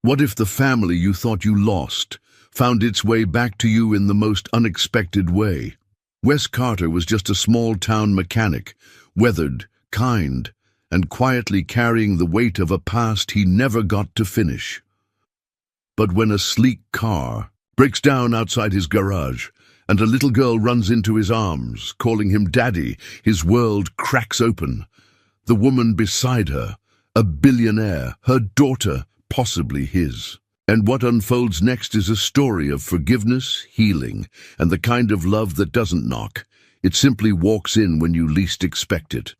What if the family you thought you lost found its way back to you in the most unexpected way? Wes Carter was just a small-town mechanic, weathered, kind, and quietly carrying the weight of a past he never got to finish. But when a sleek car breaks down outside his garage, and a little girl runs into his arms, calling him Daddy, his world cracks open. The woman beside her, a billionaire, her daughter, possibly his. And what unfolds next is a story of forgiveness, healing, and the kind of love that doesn't knock. It simply walks in when you least expect it.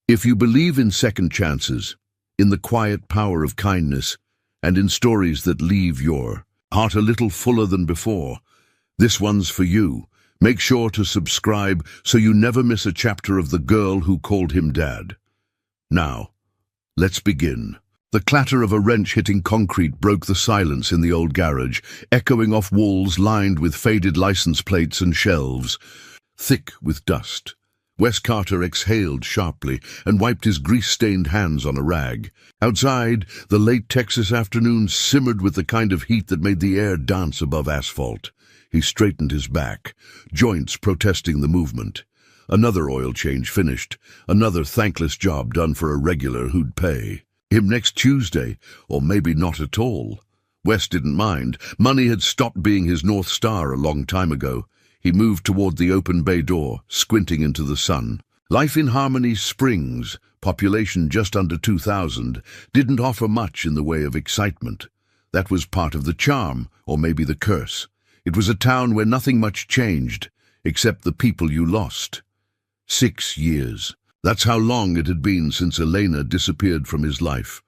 If you believe in second chances, in the quiet power of kindness, and in stories that leave your heart a little fuller than before, this one's for you. Make sure to subscribe so you never miss a chapter of The Girl Who Called Him Dad. Now, let's begin. The clatter of a wrench hitting concrete broke the silence in the old garage, echoing off walls lined with faded license plates and shelves, thick with dust. Wes Carter exhaled sharply and wiped his grease-stained hands on a rag. Outside, the late Texas afternoon simmered with the kind of heat that made the air dance above asphalt. He straightened his back, joints protesting the movement. Another oil change finished, another thankless job done for a regular who'd pay him next Tuesday, or maybe not at all. Wes didn't mind. Money had stopped being his North Star a long time ago. He moved toward the open bay door, squinting into the sun. Life in Harmony Springs, population just under 2,000, didn't offer much in the way of excitement. That was part of the charm, or maybe the curse. It was a town where nothing much changed, except the people you lost. 6 years. That's how long it had been since Elena disappeared from his life.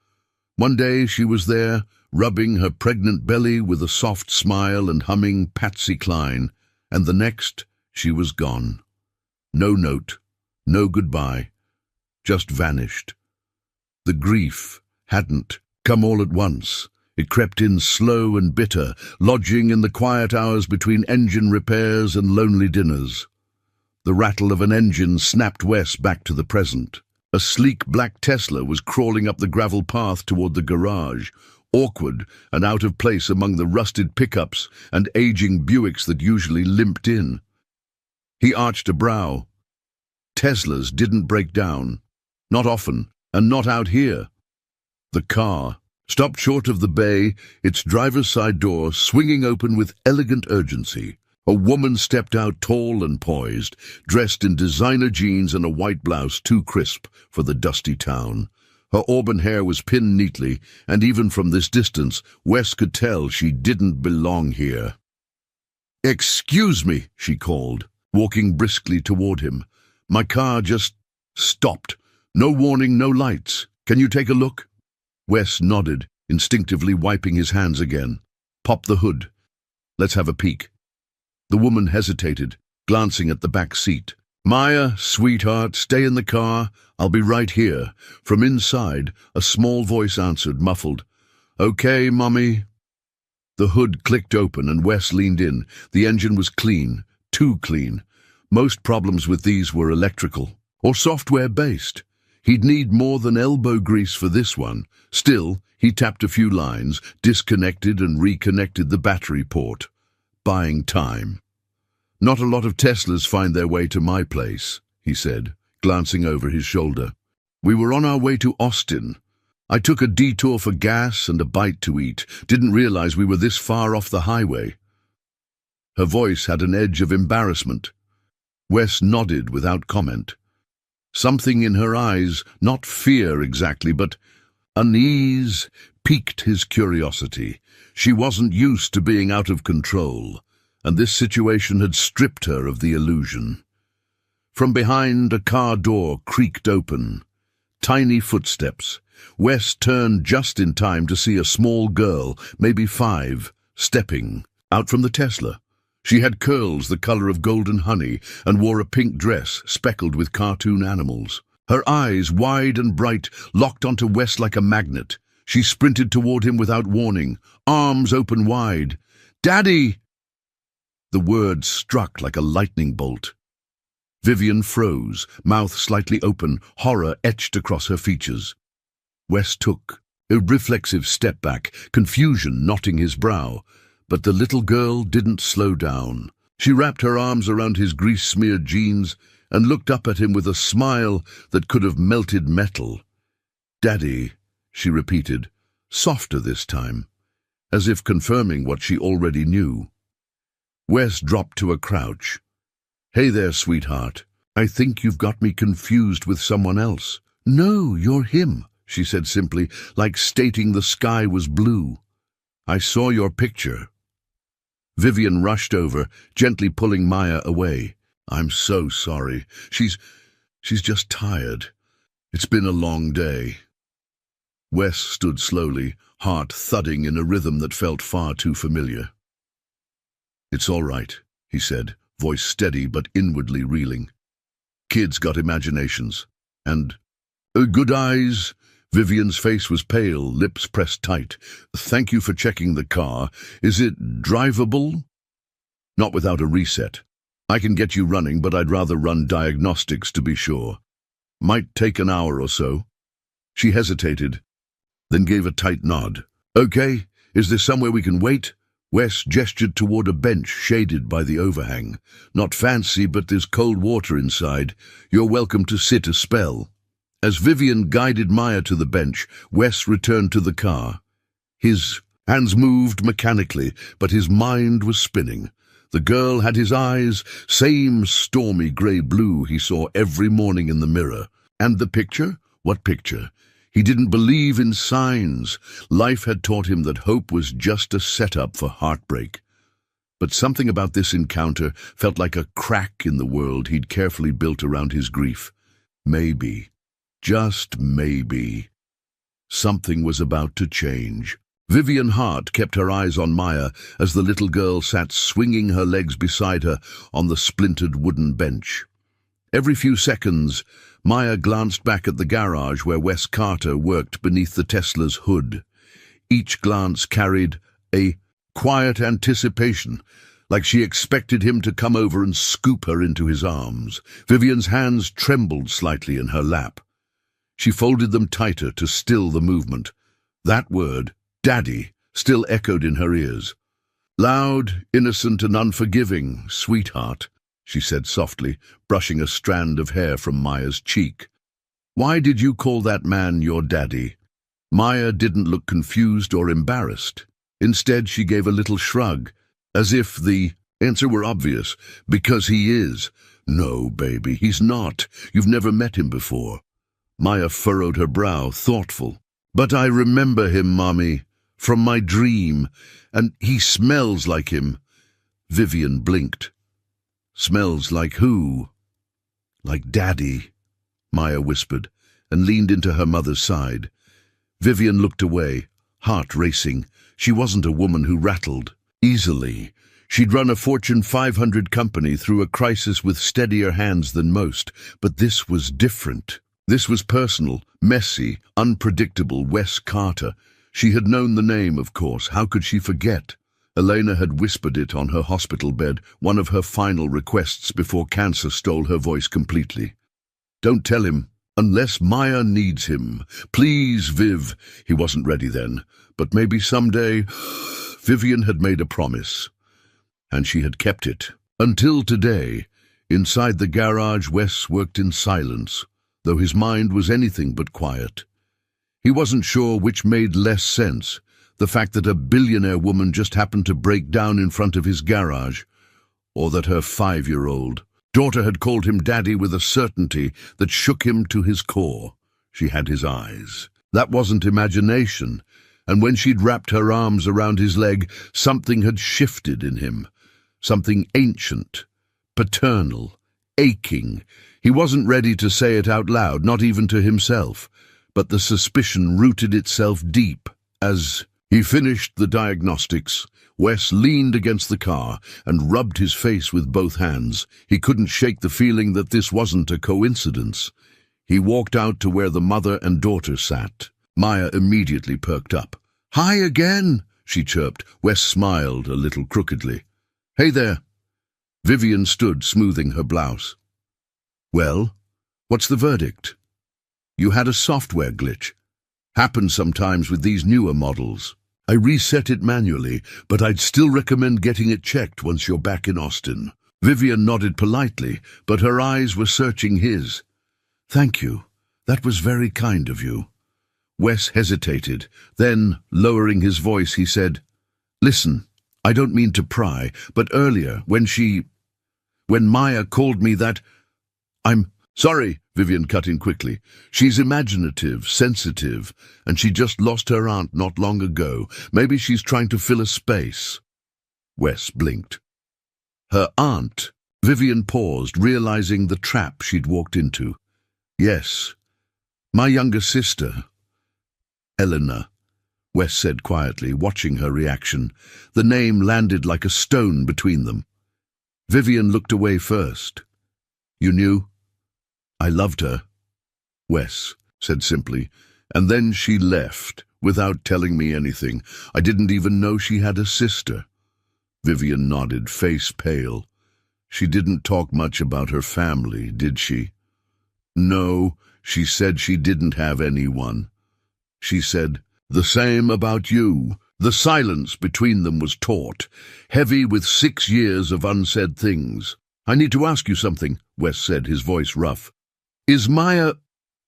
One day she was there, rubbing her pregnant belly with a soft smile and humming Patsy Cline, and the next she was gone. No note, no goodbye, just vanished. The grief hadn't come all at once. It crept in slow and bitter, lodging in the quiet hours between engine repairs and lonely dinners. The rattle of an engine snapped Wes back to the present. A sleek black Tesla was crawling up the gravel path toward the garage, awkward and out of place among the rusted pickups and aging Buicks that usually limped in. He arched a brow. Teslas didn't break down. Not often, and not out here. The car stopped short of the bay, its driver's side door swinging open with elegant urgency. A woman stepped out tall and poised, dressed in designer jeans and a white blouse too crisp for the dusty town. Her auburn hair was pinned neatly, and even from this distance, Wes could tell she didn't belong here. "Excuse me," she called, walking briskly toward him. "My car just stopped. No warning, no lights. Can you take a look?" Wes nodded, instinctively wiping his hands again. "Pop the hood. Let's have a peek." The woman hesitated, glancing at the back seat. "Maya, sweetheart, stay in the car. I'll be right here." From inside, a small voice answered, muffled, "Okay, Mommy." The hood clicked open and Wes leaned in. The engine was clean, too clean. Most problems with these were electrical, or software-based. He'd need more than elbow grease for this one. Still, he tapped a few lines, disconnected and reconnected the battery port. Buying time. "Not a lot of Teslas find their way to my place," he said, glancing over his shoulder. "We were on our way to Austin. I took a detour for gas and a bite to eat. Didn't realize we were this far off the highway." Her voice had an edge of embarrassment. Wes nodded without comment. Something in her eyes, not fear exactly, but unease, piqued his curiosity. She wasn't used to being out of control, and this situation had stripped her of the illusion. From behind, a car door creaked open. Tiny footsteps. Wes turned just in time to see a small girl, maybe 5, stepping out from the Tesla. She had curls the color of golden honey and wore a pink dress speckled with cartoon animals. Her eyes, wide and bright, locked onto Wes like a magnet. She sprinted toward him without warning, arms open wide. "Daddy!" The word struck like a lightning bolt. Vivian froze, mouth slightly open, horror etched across her features. Wes took A reflexive step back, confusion knotting his brow. But the little girl didn't slow down. She wrapped her arms around his grease-smeared jeans and looked up at him with a smile that could have melted metal. "Daddy," she repeated, softer this time, as if confirming what she already knew. Wes dropped to a crouch. "Hey there, sweetheart. I think you've got me confused with someone else." "No, you're him," she said simply, like stating the sky was blue. "I saw your picture." Vivian rushed over, gently pulling Maya away. "I'm so sorry. She's just tired. It's been a long day." Wes stood slowly, heart thudding in a rhythm that felt far too familiar. "It's all right," he said, voice steady but inwardly reeling. "Kids got imaginations. And good eyes." Vivian's face was pale, lips pressed tight. "Thank you for checking the car. Is it drivable?" "Not without a reset. I can get you running, but I'd rather run diagnostics to be sure. Might take an hour or so." She hesitated, then gave a tight nod. "Okay, is there somewhere we can wait?" Wes gestured toward a bench shaded by the overhang. "Not fancy, but there's cold water inside. You're welcome to sit a spell." As Vivian guided Maya to the bench, Wes returned to the car. His hands moved mechanically, but his mind was spinning. The girl had his eyes, same stormy grey-blue he saw every morning in the mirror. And the picture? What picture? He didn't believe in signs. Life had taught him that hope was just a setup for heartbreak. But something about this encounter felt like a crack in the world he'd carefully built around his grief. Maybe, just maybe, something was about to change. Vivian Hart kept her eyes on Maya as the little girl sat swinging her legs beside her on the splintered wooden bench. Every few seconds, Maya glanced back at the garage where Wes Carter worked beneath the Tesla's hood. Each glance carried a quiet anticipation, like she expected him to come over and scoop her into his arms. Vivian's hands trembled slightly in her lap. She folded them tighter to still the movement. That word, "Daddy," still echoed in her ears. "Loud, innocent and unforgiving, sweetheart," she said softly, brushing a strand of hair from Maya's cheek. "Why did you call that man your daddy?" Maya didn't look confused or embarrassed. Instead, she gave a little shrug, as if the answer were obvious. "Because he is." "No, baby, he's not. You've never met him before." Maya furrowed her brow, thoughtful. "But I remember him, Mommy, from my dream, and he smells like him." Vivian blinked. "Smells like who?" "Like Daddy," Maya whispered, and leaned into her mother's side. Vivian looked away, heart racing. She wasn't a woman who rattled easily. She'd run a Fortune 500 company through a crisis with steadier hands than most, but this was different. This was personal, messy, unpredictable. Wes Carter. She had known the name, of course. How could she forget? Elena had whispered it on her hospital bed, one of her final requests before cancer stole her voice completely. "Don't tell him, unless Maya needs him. Please, Viv." He wasn't ready then, but maybe someday. Vivian had made a promise, and she had kept it. Until today, inside the garage, Wes worked in silence, though his mind was anything but quiet. He wasn't sure which made less sense, the fact that a billionaire woman just happened to break down in front of his garage, or that her 5-year-old daughter had called him daddy with a certainty that shook him to his core. She had his eyes. That wasn't imagination, and when she'd wrapped her arms around his leg, something had shifted in him. Something ancient, paternal, aching. He wasn't ready to say it out loud, not even to himself, but the suspicion rooted itself deep. As he finished the diagnostics, Wes leaned against the car and rubbed his face with both hands. He couldn't shake the feeling that this wasn't a coincidence. He walked out to where the mother and daughter sat. Maya immediately perked up. "Hi again," she chirped. Wes smiled a little crookedly. "Hey there." Vivian stood, smoothing her blouse. "Well, what's the verdict?" "You had a software glitch. Happens sometimes with these newer models. I reset it manually, but I'd still recommend getting it checked once you're back in Austin. Vivian nodded politely, but her eyes were searching his. Thank you. That was very kind of you. Wes hesitated. Then, lowering his voice, he said, Listen, I don't mean to pry, but earlier, when Maya called me that, I'm sorry, Vivian cut in quickly. She's imaginative, sensitive, and she just lost her aunt not long ago. Maybe she's trying to fill a space. Wes blinked. Her aunt? Vivian paused, realizing the trap she'd walked into. Yes, my younger sister, Eleanor, Wes said quietly, watching her reaction. The name landed like a stone between them. Vivian looked away first. You knew? I loved her, Wes said simply, and then she left, without telling me anything. I didn't even know she had a sister. Vivian nodded, face pale. She didn't talk much about her family, did she? No, she said she didn't have anyone. She said, the same about you. The silence between them was taut, heavy with 6 years of unsaid things. I need to ask you something, Wes said, his voice rough. Is Maya...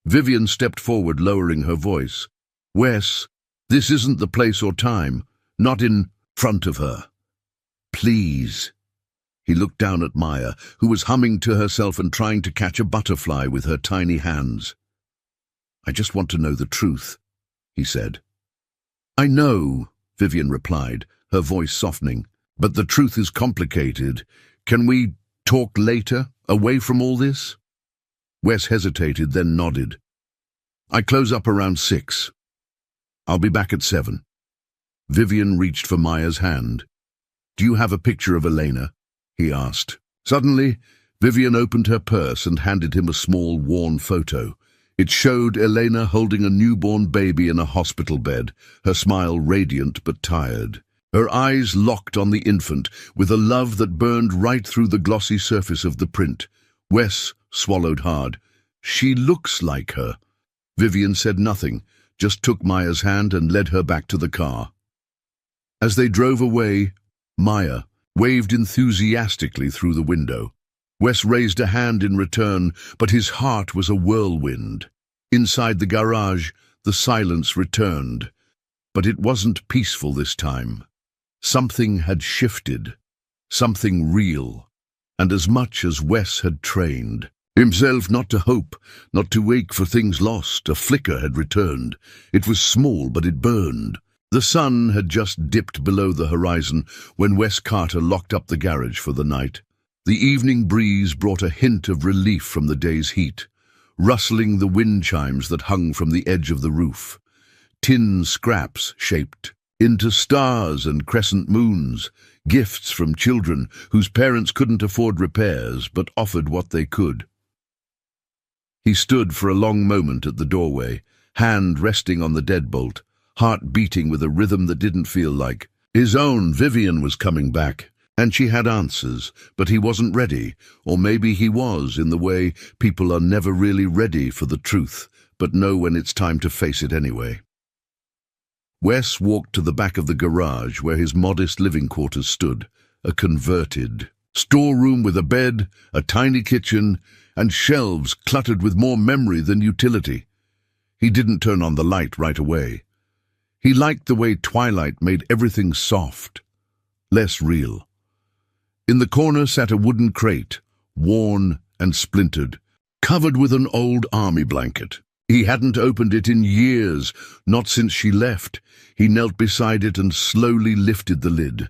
Vivian stepped forward, lowering her voice. Wes, this isn't the place or time. Not in front of her. Please. He looked down at Maya, who was humming to herself and trying to catch a butterfly with her tiny hands. I just want to know the truth, he said. I know, Vivian replied, her voice softening, but the truth is complicated. Can we talk later, away from all this? Wes hesitated, then nodded. I close up around 6. I'll be back at 7. Vivian reached for Maya's hand. Do you have a picture of Elena? He asked. Suddenly, Vivian opened her purse and handed him a small, worn photo. It showed Elena holding a newborn baby in a hospital bed, her smile radiant but tired. Her eyes locked on the infant, with a love that burned right through the glossy surface of the print. Wes swallowed hard. She looks like her. Vivian said nothing, just took Maya's hand and led her back to the car. As they drove away, Maya waved enthusiastically through the window. Wes raised a hand in return, but his heart was a whirlwind. Inside the garage, the silence returned. But it wasn't peaceful this time. Something had shifted. Something real. And as much as Wes had trained himself not to hope, not to wake for things lost, a flicker had returned. It was small, but it burned. The sun had just dipped below the horizon when Wes Carter locked up the garage for the night. The evening breeze brought a hint of relief from the day's heat, rustling the wind chimes that hung from the edge of the roof. Tin scraps shaped into stars and crescent moons, gifts from children whose parents couldn't afford repairs but offered what they could. He stood for a long moment at the doorway, hand resting on the deadbolt, heart beating with a rhythm that didn't feel like his own. Vivian was coming back, and she had answers, but he wasn't ready, or maybe he was, in the way people are never really ready for the truth, but know when it's time to face it anyway. Wes walked to the back of the garage where his modest living quarters stood, a converted storeroom with a bed, a tiny kitchen, and shelves cluttered with more memory than utility. He didn't turn on the light right away. He liked the way twilight made everything soft, less real. In the corner sat a wooden crate, worn and splintered, covered with an old army blanket. He hadn't opened it in years, not since she left. He knelt beside it and slowly lifted the lid.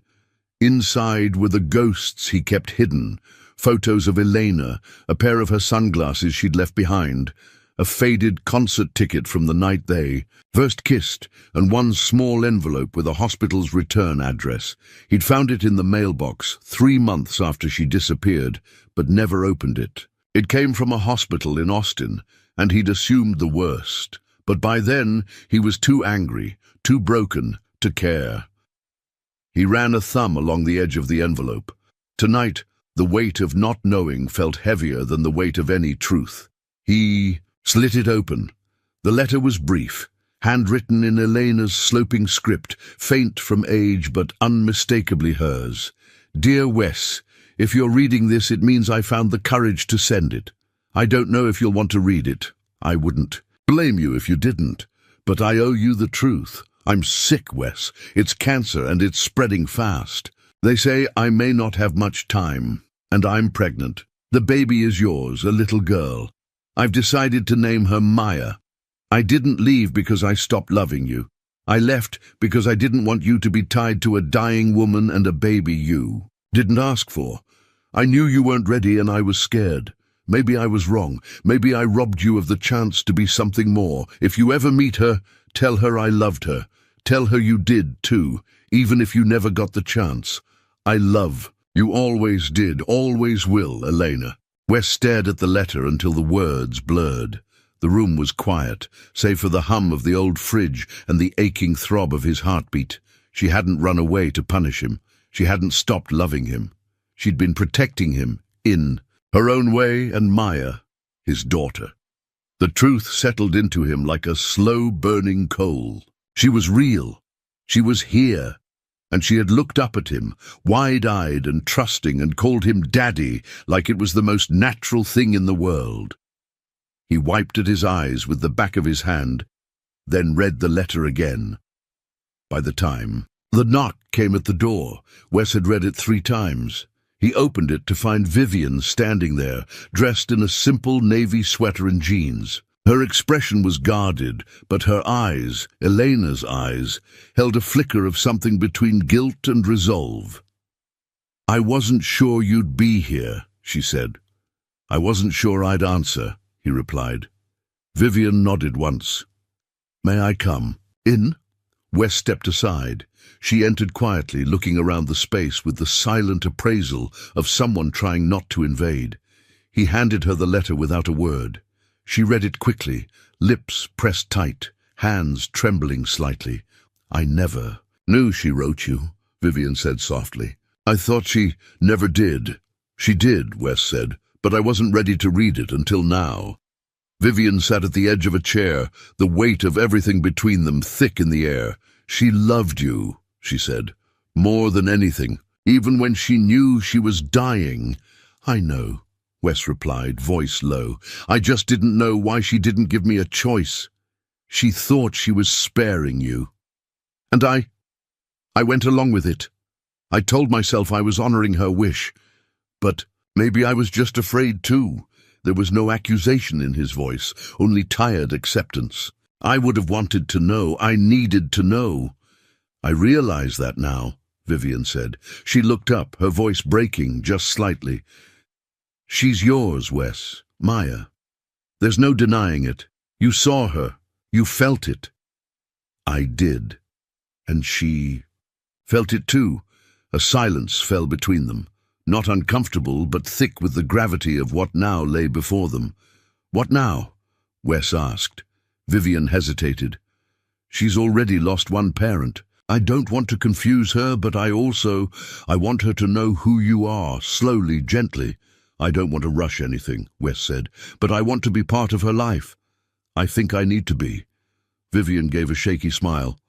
Inside were the ghosts he kept hidden, photos of Elena, a pair of her sunglasses she'd left behind, a faded concert ticket from the night they first kissed, and one small envelope with a hospital's return address. He'd found it in the mailbox 3 months after she disappeared, but never opened it. It came from a hospital in Austin, and he'd assumed the worst. But by then, he was too angry, too broken, to care. He ran a thumb along the edge of the envelope. Tonight, the weight of not knowing felt heavier than the weight of any truth. He slit it open. The letter was brief. handwritten in Elena's sloping script, faint from age but unmistakably hers. Dear Wes, if you're reading this, it means I found the courage to send it. I don't know if you'll want to read it. I wouldn't blame you if you didn't, but I owe you the truth. I'm sick, Wes. It's cancer and it's spreading fast. They say I may not have much time, and I'm pregnant. The baby is yours, a little girl. I've decided to name her Maya. I didn't leave because I stopped loving you. I left because I didn't want you to be tied to a dying woman and a baby you didn't ask for. I knew you weren't ready and I was scared. Maybe I was wrong. Maybe I robbed you of the chance to be something more. If you ever meet her, tell her I loved her. Tell her you did too, even if you never got the chance. I love. You always did, always will, Elena. Wes stared at the letter until the words blurred. The room was quiet, save for the hum of the old fridge and the aching throb of his heartbeat. She hadn't run away to punish him. She hadn't stopped loving him. She'd been protecting him, in her own way, and Maya, his daughter. The truth settled into him like a slow-burning coal. She was real. She was here. And she had looked up at him, wide-eyed and trusting, and called him Daddy like it was the most natural thing in the world. He wiped at his eyes with the back of his hand, then read the letter again. By the time the knock came at the door, Wes had read it 3 times. He opened it to find Vivian standing there, dressed in a simple navy sweater and jeans. Her expression was guarded, but her eyes, Elena's eyes, held a flicker of something between guilt and resolve. "I wasn't sure you'd be here," she said. "I wasn't sure I'd answer," he replied. Vivian nodded once. "May I come in?" Wes stepped aside. She entered quietly, looking around the space with the silent appraisal of someone trying not to invade. He handed her the letter without a word. She read it quickly, lips pressed tight, hands trembling slightly. "I never knew she wrote you," Vivian said softly. "I thought she never did." "She did," Wes said, "but I wasn't ready to read it until now." Vivian sat at the edge of a chair, the weight of everything between them thick in the air. "She loved you," she said, "more than anything, even when she knew she was dying." "I know," Wes replied, voice low. "I just didn't know why she didn't give me a choice. She thought she was sparing you. And I went along with it. I told myself I was honoring her wish. But maybe I was just afraid too." There was no accusation in his voice, only tired acceptance. "I would have wanted to know. I needed to know." "I realize that now," Vivian said. She looked up, her voice breaking just slightly. "She's yours, Wes. Maya. There's no denying it. You saw her. You felt it." "I did. And she felt it too." A silence fell between them. Not uncomfortable, but thick with the gravity of what now lay before them. "What now?" Wes asked. Vivian hesitated. "She's already lost one parent. I don't want to confuse her, but I want her to know who you are, slowly, gently." "I don't want to rush anything," Wes said, "but I want to be part of her life. I think I need to be." Vivian gave a shaky smile.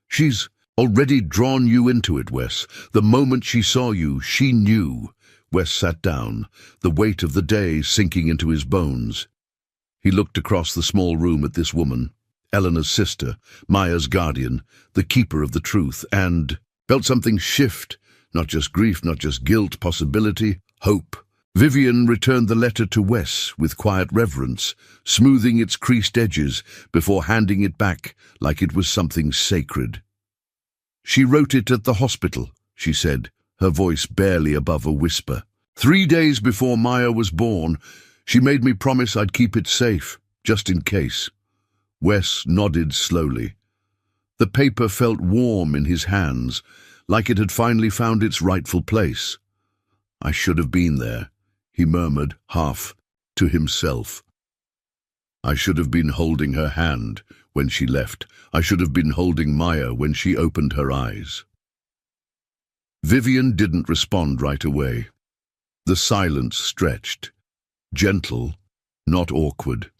"She's already drawn you into it, Wes. The moment she saw you, she knew." Wes sat down, the weight of the day sinking into his bones. He looked across the small room at this woman, Eleanor's sister, Maya's guardian, the keeper of the truth, and felt something shift. Not just grief, not just guilt, possibility, hope. Vivian returned the letter to Wes with quiet reverence, smoothing its creased edges before handing it back like it was something sacred. "She wrote it at the hospital," she said, her voice barely above a whisper. "3 days before Maya was born, she made me promise I'd keep it safe, just in case." Wes nodded slowly. The paper felt warm in his hands, like it had finally found its rightful place. "I should have been there," he murmured, half to himself. "I should have been holding her hand when she left. I should have been holding Maya when she opened her eyes." Vivian didn't respond right away. The silence stretched, gentle, not awkward.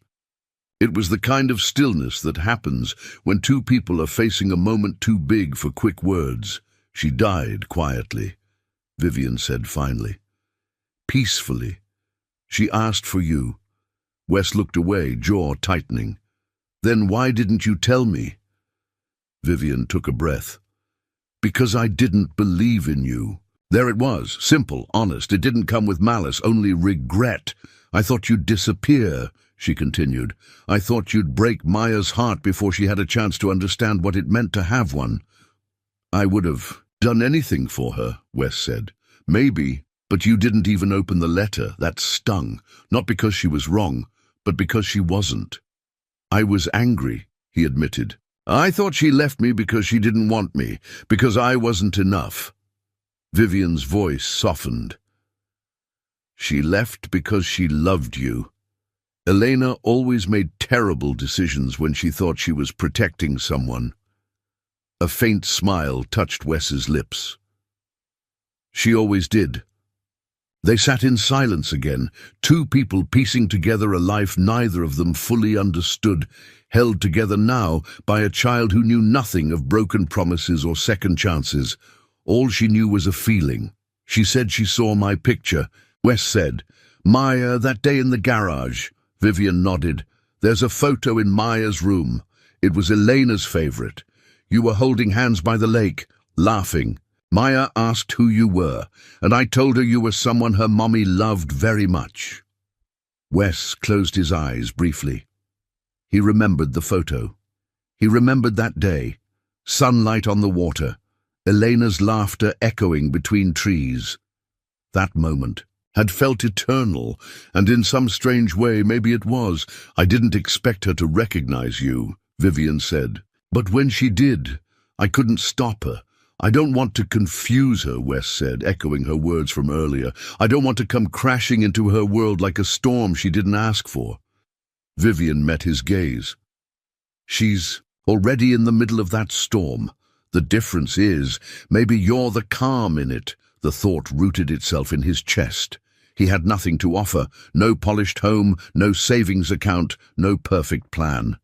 It was the kind of stillness that happens when two people are facing a moment too big for quick words. She died quietly, Vivian said finally. Peacefully. She asked for you. Wes looked away, jaw tightening. Then why didn't you tell me? Vivian took a breath. Because I didn't believe in you. There it was, simple, honest. It didn't come with malice, only regret. I thought you'd disappear, she continued. I thought you'd break Maya's heart before she had a chance to understand what it meant to have one. I would have done anything for her, Wes said. Maybe, but you didn't even open the letter. That stung, not because she was wrong, but because she wasn't. I was angry, he admitted. I thought she left me because she didn't want me, because I wasn't enough. Vivian's voice softened. She left because she loved you. Elena always made terrible decisions when she thought she was protecting someone. A faint smile touched Wes's lips. She always did. They sat in silence again, two people piecing together a life neither of them fully understood, held together now by a child who knew nothing of broken promises or second chances. All she knew was a feeling. She said she saw my picture. Wes said, Maya, that day in the garage. Vivian nodded. There's a photo in Maya's room. It was Elena's favorite. You were holding hands by the lake, laughing. Maya asked who you were, and I told her you were someone her mommy loved very much. Wes closed his eyes briefly. He remembered the photo. He remembered that day, sunlight on the water, Elena's laughter echoing between trees. That moment had felt eternal, and in some strange way maybe it was. I didn't expect her to recognize you, Vivian said. But when she did, I couldn't stop her. I don't want to confuse her, Wes said, echoing her words from earlier. I don't want to come crashing into her world like a storm she didn't ask for. Vivian met his gaze. She's already in the middle of that storm. The difference is, maybe you're the calm in it. The thought rooted itself in his chest. He had nothing to offer, no polished home, no savings account, no perfect plan.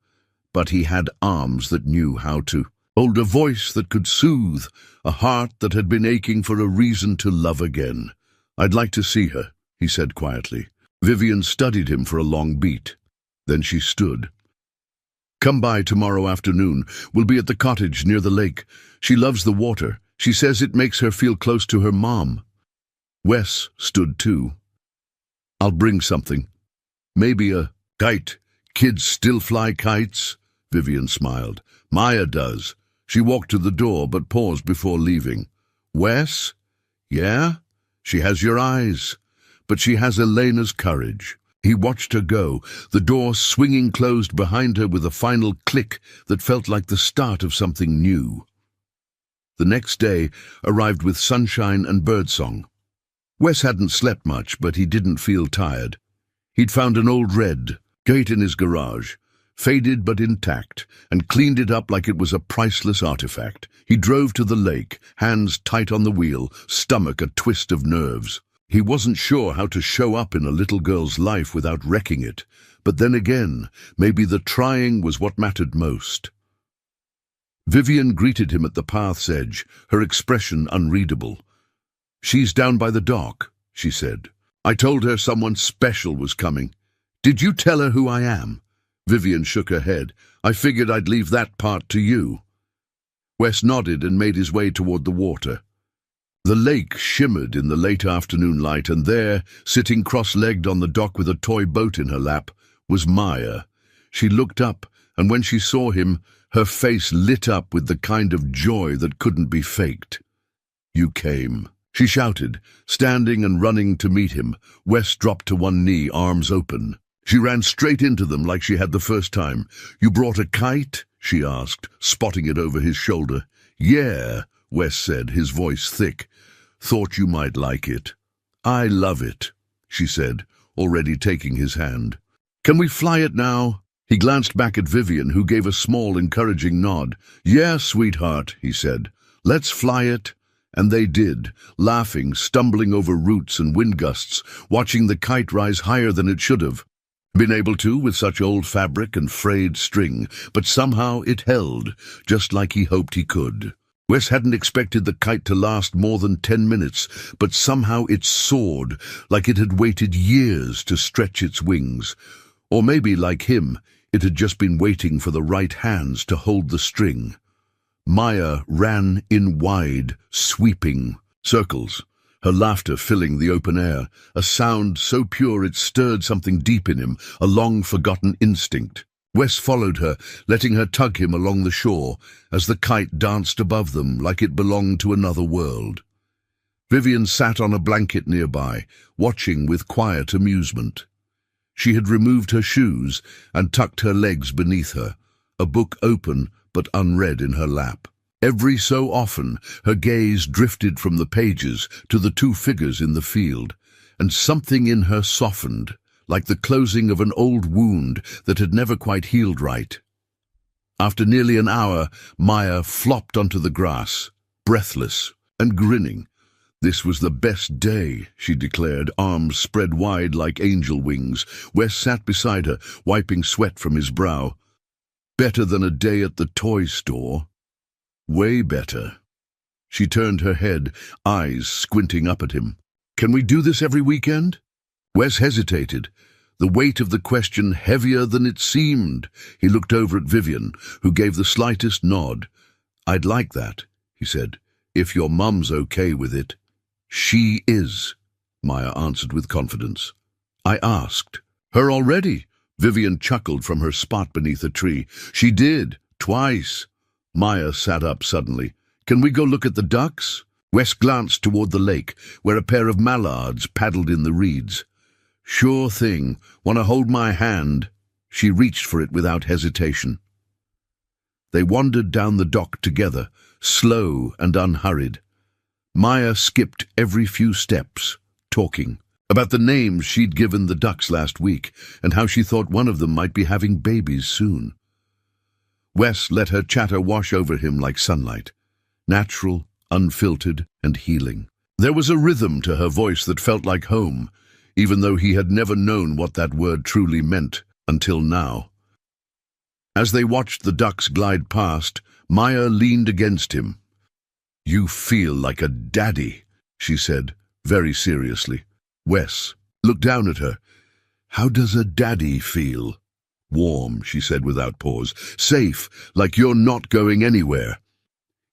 But he had arms that knew how to hold a voice that could soothe, a heart that had been aching for a reason to love again. I'd like to see her, he said quietly. Vivian studied him for a long beat. Then she stood. Come by tomorrow afternoon. We'll be at the cottage near the lake. She loves the water. She says it makes her feel close to her mom. Wes stood too. I'll bring something. Maybe a kite. Kids still fly kites? Vivian smiled. Maya does. She walked to the door but paused before leaving. Wes? Yeah? She has your eyes. But she has Elena's courage. He watched her go, the door swinging closed behind her with a final click that felt like the start of something new. The next day arrived with sunshine and birdsong. Wes hadn't slept much, but he didn't feel tired. He'd found an old red gate in his garage, faded but intact, and cleaned it up like it was a priceless artifact. He drove to the lake, hands tight on the wheel, stomach a twist of nerves. He wasn't sure how to show up in a little girl's life without wrecking it, but then again, maybe the trying was what mattered most. Vivian greeted him at the path's edge, her expression unreadable. She's down by the dock, she said. I told her someone special was coming. Did you tell her who I am? Vivian shook her head. I figured I'd leave that part to you. Wes nodded and made his way toward the water. The lake shimmered in the late afternoon light, and there, sitting cross-legged on the dock with a toy boat in her lap, was Maya. She looked up, and when she saw him, her face lit up with the kind of joy that couldn't be faked. You came, she shouted, standing and running to meet him. Wes dropped to one knee, arms open. She ran straight into them like she had the first time. You brought a kite? She asked, spotting it over his shoulder. Yeah, Wes said, his voice thick. Thought you might like it. I love it, she said, already taking his hand. Can we fly it now? He glanced back at Vivian, who gave a small, encouraging nod. Yeah, sweetheart, he said. Let's fly it. And they did, laughing, stumbling over roots and wind gusts, watching the kite rise higher than it should have. been able to with such old fabric and frayed string, but somehow it held, just like he hoped he could. Wes hadn't expected the kite to last more than 10 minutes, but somehow it soared, like it had waited years to stretch its wings. Or maybe, like him, it had just been waiting for the right hands to hold the string. Maya ran in wide, sweeping circles, her laughter filling the open air, a sound so pure it stirred something deep in him, a long-forgotten instinct. Wes followed her, letting her tug him along the shore, as the kite danced above them like it belonged to another world. Vivian sat on a blanket nearby, watching with quiet amusement. She had removed her shoes and tucked her legs beneath her, a book open but unread in her lap. Every so often, her gaze drifted from the pages to the two figures in the field, and something in her softened, like the closing of an old wound that had never quite healed right. After nearly an hour, Maya flopped onto the grass, breathless and grinning. This was the best day, she declared, arms spread wide like angel wings. Wes sat beside her, wiping sweat from his brow. Better than a day at the toy store. Way better. She turned her head, eyes squinting up at him. Can we do this every weekend? Wes hesitated, the weight of the question heavier than it seemed. He looked over at Vivian, who gave the slightest nod. I'd like that, he said, if your mum's okay with it. She is, Maya answered with confidence. I asked. Her already? Vivian chuckled from her spot beneath a tree. She did, twice. Maya sat up suddenly. Can we go look at the ducks? Wes glanced toward the lake, where a pair of mallards paddled in the reeds. Sure thing. Want to hold my hand? She reached for it without hesitation. They wandered down the dock together, slow and unhurried. Maya skipped every few steps, talking about the names she'd given the ducks last week and how she thought one of them might be having babies soon. Wes let her chatter wash over him like sunlight, natural, unfiltered, and healing. There was a rhythm to her voice that felt like home, even though he had never known what that word truly meant until now. As they watched the ducks glide past, Maya leaned against him. You feel like a daddy, she said, very seriously. Wes looked down at her. How does a daddy feel? Warm, she said without pause. Safe, like you're not going anywhere.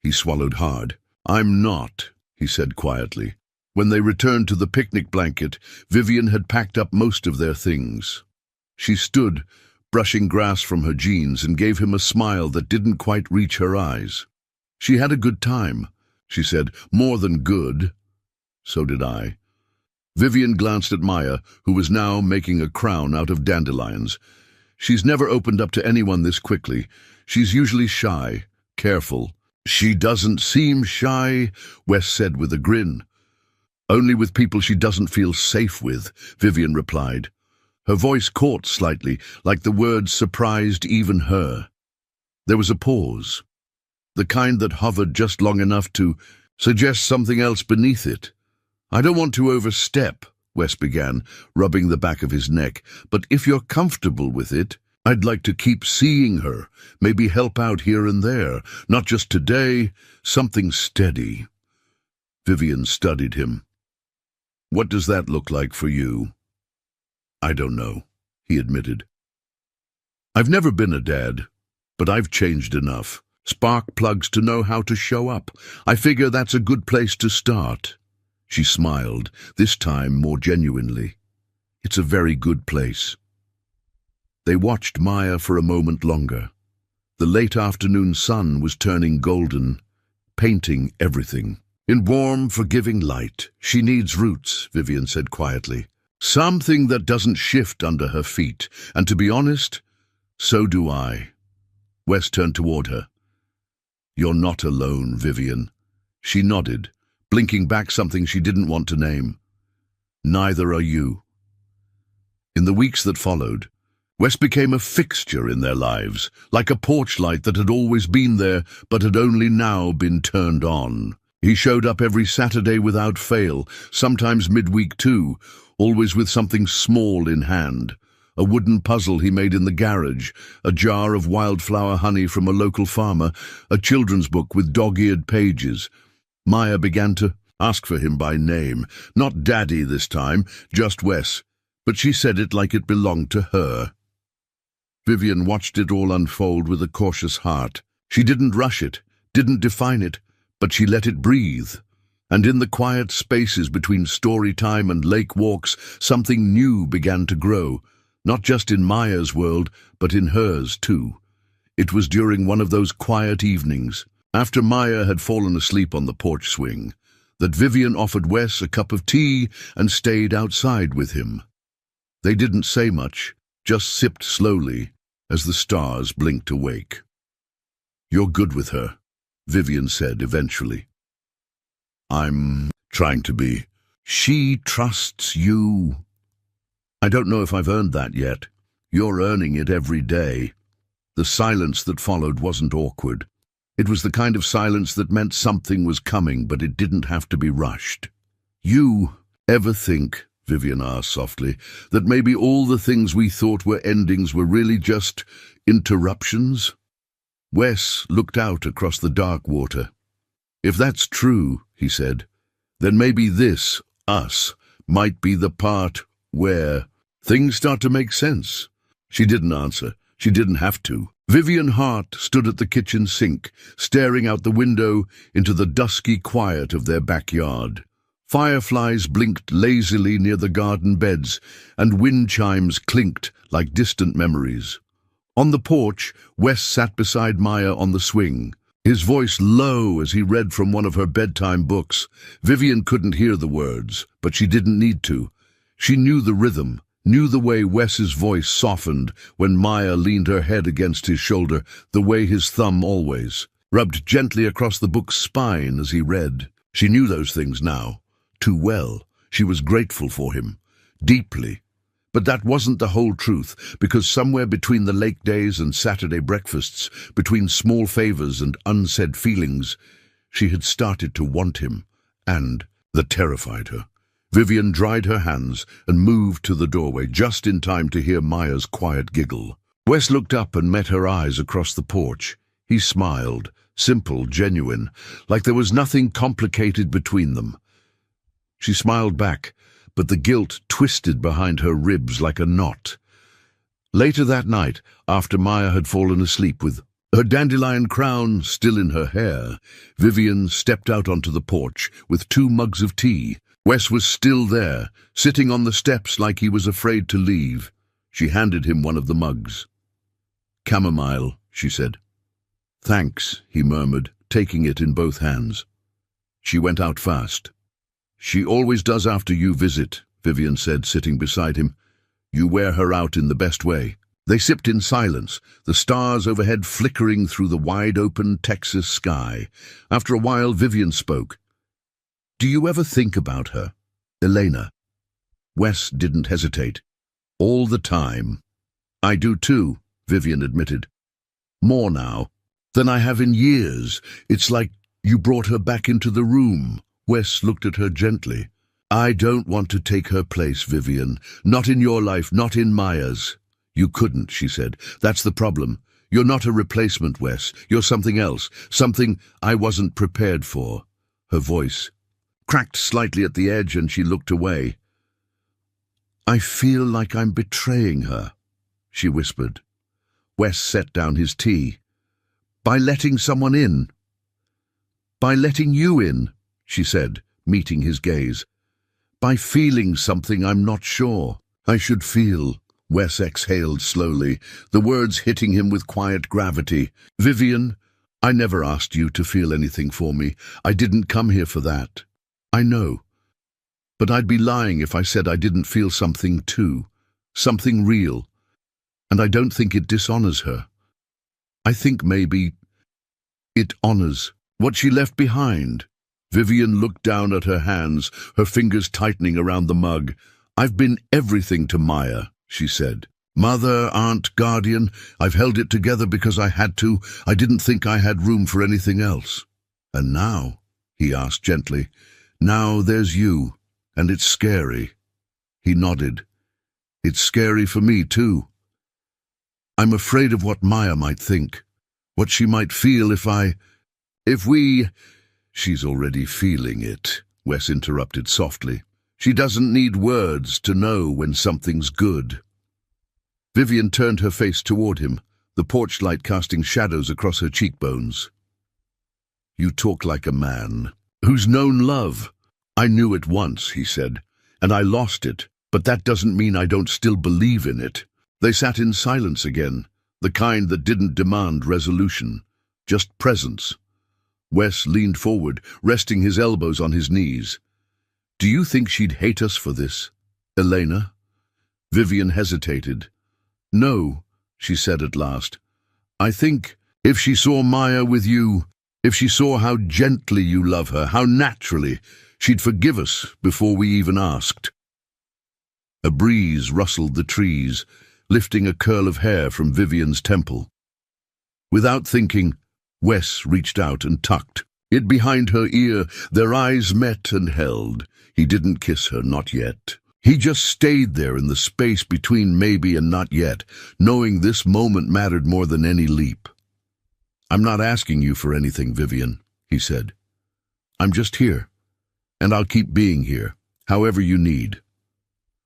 He swallowed hard. I'm not, he said quietly. When they returned to the picnic blanket, Vivian had packed up most of their things. She stood, brushing grass from her jeans, and gave him a smile that didn't quite reach her eyes. She had a good time, she said, more than good. So did I. Vivian glanced at Maya, who was now making a crown out of dandelions. She's never opened up to anyone this quickly. She's usually shy, careful. She doesn't seem shy, Wes said with a grin. Only with people she doesn't feel safe with, Vivian replied. Her voice caught slightly, like the words surprised even her. There was a pause, the kind that hovered just long enough to suggest something else beneath it. I don't want to overstep, Wes began, rubbing the back of his neck, but if you're comfortable with it, I'd like to keep seeing her, maybe help out here and there, not just today, something steady. Vivian studied him. What does that look like for you? I don't know, he admitted. I've never been a dad, but I've changed enough. Spark plugs to know how to show up. I figure that's a good place to start. She smiled, this time more genuinely. It's a very good place. They watched Maya for a moment longer. The late afternoon sun was turning golden, painting everything. In warm, forgiving light, she needs roots, Vivian said quietly. Something that doesn't shift under her feet. And to be honest, so do I. Wes turned toward her. You're not alone, Vivian. She nodded, blinking back something she didn't want to name. Neither are you. In the weeks that followed, Wes became a fixture in their lives, like a porch light that had always been there but had only now been turned on. He showed up every Saturday without fail, sometimes midweek too, always with something small in hand. a wooden puzzle he made in the garage, a jar of wildflower honey from a local farmer, a children's book with dog-eared pages. Maya began to ask for him by name. Not Daddy this time, just Wes. But she said it like it belonged to her. Vivian watched it all unfold with a cautious heart. She didn't rush it, didn't define it, but she let it breathe. And in the quiet spaces between story time and lake walks, something new began to grow, not just in Maya's world, but in hers too. It was during one of those quiet evenings, after Maya had fallen asleep on the porch swing, that Vivian offered Wes a cup of tea and stayed outside with him. They didn't say much, just sipped slowly as the stars blinked awake. "You're good with her," Vivian said eventually. "I'm trying to be. She trusts you." "I don't know if I've earned that yet. You're earning it every day." The silence that followed wasn't awkward. It was the kind of silence that meant something was coming, but it didn't have to be rushed. "You ever think," Vivian asked softly, "that maybe all the things we thought were endings were really just interruptions?" Wes looked out across the dark water. "If that's true," he said, "then maybe this, us, might be the part where things start to make sense." She didn't answer. She didn't have to. Vivian Hart stood at the kitchen sink, staring out the window into the dusky quiet of their backyard. Fireflies blinked lazily near the garden beds, and wind chimes clinked like distant memories. On the porch, Wes sat beside Maya on the swing, his voice low as he read from one of her bedtime books. Vivian couldn't hear the words, but she didn't need to. She knew the rhythm, knew the way Wes's voice softened when Maya leaned her head against his shoulder, the way his thumb always rubbed gently across the book's spine as he read. She knew those things now, too well. She was grateful for him, deeply. But that wasn't the whole truth, because somewhere between the lake days and Saturday breakfasts, between small favors and unsaid feelings, she had started to want him, and that terrified her. Vivian dried her hands and moved to the doorway just in time to hear Maya's quiet giggle. Wes looked up and met her eyes across the porch. He smiled, simple, genuine, like there was nothing complicated between them. She smiled back, but the guilt twisted behind her ribs like a knot. Later that night, after Maya had fallen asleep with her dandelion crown still in her hair, Vivian stepped out onto the porch with 2 mugs of tea. Wes was still there, sitting on the steps like he was afraid to leave. She handed him one of the mugs. "Chamomile," she said. "Thanks," he murmured, taking it in both hands. She went out fast. "She always does after you visit," Vivian said, sitting beside him. "You wear her out in the best way." They sipped in silence, the stars overhead flickering through the wide-open Texas sky. After a while, Vivian spoke. "Do you ever think about her, Elena?" Wes didn't hesitate. "All the time." "I do too," Vivian admitted. "More now than I have in years. It's like you brought her back into the room." Wes looked at her gently. "I don't want to take her place, Vivian. Not in your life, not in Maya's." "You couldn't," she said. "That's the problem. You're not a replacement, Wes. You're something else, something I wasn't prepared for." Her voice cracked slightly at the edge and she looked away. "I feel like I'm betraying her," she whispered. Wes set down his tea. "By letting someone in." "By letting you in," she said, meeting his gaze. "By feeling something I'm not sure I should feel." Wes exhaled slowly, the words hitting him with quiet gravity. "Vivian, I never asked you to feel anything for me. I didn't come here for that. I know. But I'd be lying if I said I didn't feel something too. Something real. And I don't think it dishonors her. I think maybe it honors what she left behind." Vivian looked down at her hands, her fingers tightening around the mug. "I've been everything to Maya," she said. "Mother, aunt, guardian. I've held it together because I had to. I didn't think I had room for anything else." "And now?" he asked gently. "Now there's you, and it's scary." He nodded. It's scary for me, too. I'm afraid of what Maya might think, what she might feel if we... She's already feeling it, Wes interrupted softly. She doesn't need words to know when something's good. Vivian turned her face toward him, the porch light casting shadows across her cheekbones. You talk like a man who's known love. I knew it once, he said, and I lost it, but that doesn't mean I don't still believe in it. They sat in silence again, the kind that didn't demand resolution, just presence. Wes leaned forward, resting his elbows on his knees. Do you think she'd hate us for this, Elena? Vivian hesitated. No, she said at last. I think if she saw Maya with you, if she saw how gently you love her, how naturally, she'd forgive us before we even asked. A breeze rustled the trees, lifting a curl of hair from Vivian's temple. Without thinking, Wes reached out and tucked it behind her ear. Their eyes met and held. He didn't kiss her, not yet. He just stayed there in the space between maybe and not yet, knowing this moment mattered more than any leap. I'm not asking you for anything, Vivian, he said. I'm just here, and I'll keep being here, however you need.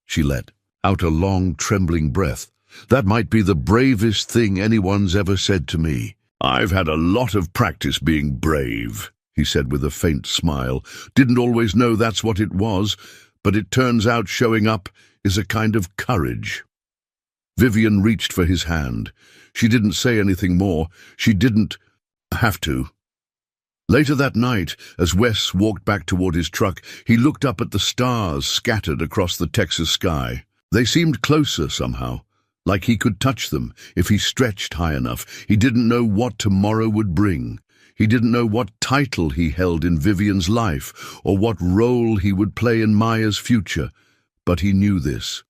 She let out a long, trembling breath. That might be the bravest thing anyone's ever said to me. I've had a lot of practice being brave, he said with a faint smile. Didn't always know that's what it was, but it turns out showing up is a kind of courage. Vivian reached for his hand. She didn't say anything more. She didn't have to. Later that night, as Wes walked back toward his truck, he looked up at the stars scattered across the Texas sky. They seemed closer somehow, like he could touch them if he stretched high enough. He didn't know what tomorrow would bring. He didn't know what title he held in Vivian's life or what role he would play in Maya's future, but he knew this.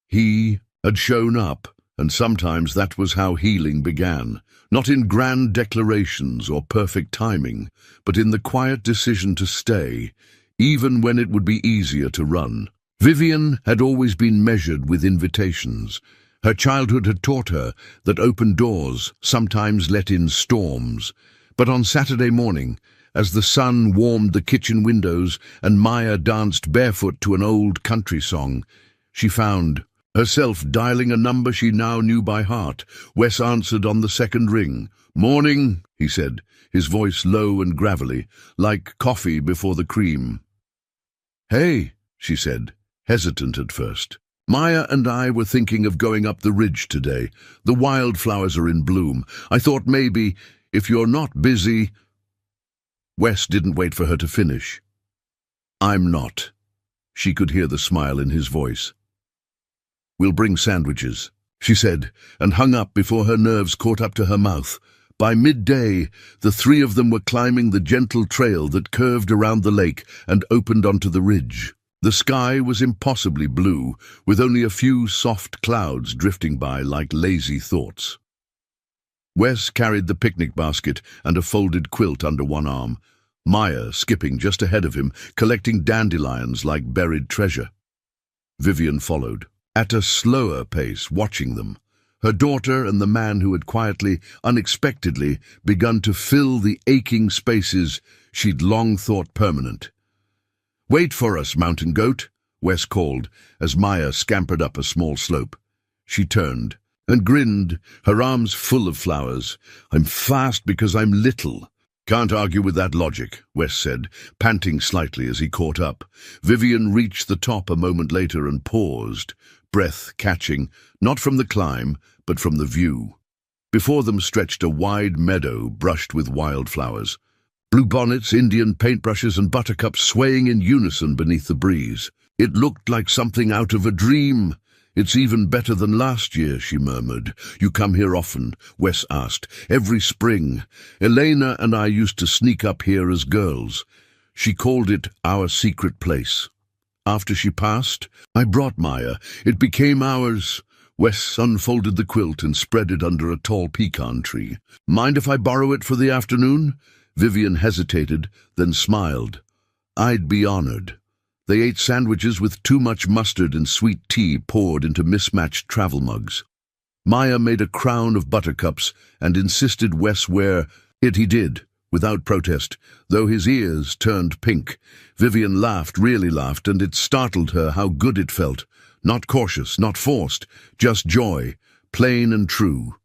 He had shown up, and sometimes that was how healing began, not in grand declarations or perfect timing, but in the quiet decision to stay, even when it would be easier to run. Vivian had always been measured with invitations. Her childhood had taught her that open doors sometimes let in storms. But on Saturday morning, as the sun warmed the kitchen windows and Maya danced barefoot to an old country song, she found herself dialing a number she now knew by heart. Wes answered on the second ring. "Morning," he said, his voice low and gravelly, like coffee before the cream. "Hey," she said, hesitant at first. "Maya and I were thinking of going up the ridge today. The wildflowers are in bloom. I thought maybe, if you're not busy—" Wes didn't wait for her to finish. "I'm not." She could hear the smile in his voice. "We'll bring sandwiches," she said, and hung up before her nerves caught up to her mouth. By midday, the three of them were climbing the gentle trail that curved around the lake and opened onto the ridge. The sky was impossibly blue, with only a few soft clouds drifting by like lazy thoughts. Wes carried the picnic basket and a folded quilt under one arm, Maya skipping just ahead of him, collecting dandelions like buried treasure. Vivian followed, at a slower pace, watching them. Her daughter and the man who had quietly, unexpectedly, begun to fill the aching spaces she'd long thought permanent. "Wait for us, mountain goat," Wes called, as Maya scampered up a small slope. She turned and grinned, her arms full of flowers. "I'm fast because I'm little." "Can't argue with that logic," Wes said, panting slightly as he caught up. Vivian reached the top a moment later and paused, breath catching, not from the climb, but from the view. Before them stretched a wide meadow brushed with wildflowers. Bluebonnets, Indian paintbrushes, and buttercups swaying in unison beneath the breeze. "It looked like something out of a dream." "It's even better than last year," she murmured. "You come here often?" Wes asked. "Every spring. Elena and I used to sneak up here as girls. She called it our secret place. After she passed, I brought Maya. It became ours." Wes unfolded the quilt and spread it under a tall pecan tree. "Mind if I borrow it for the afternoon?" Vivian hesitated, then smiled. "I'd be honored." They ate sandwiches with too much mustard and sweet tea poured into mismatched travel mugs. Maya made a crown of buttercups and insisted Wes wear it. He did, without protest, though his ears turned pink. Vivian laughed, really laughed, and it startled her how good it felt. Not cautious, not forced, just joy, plain and true.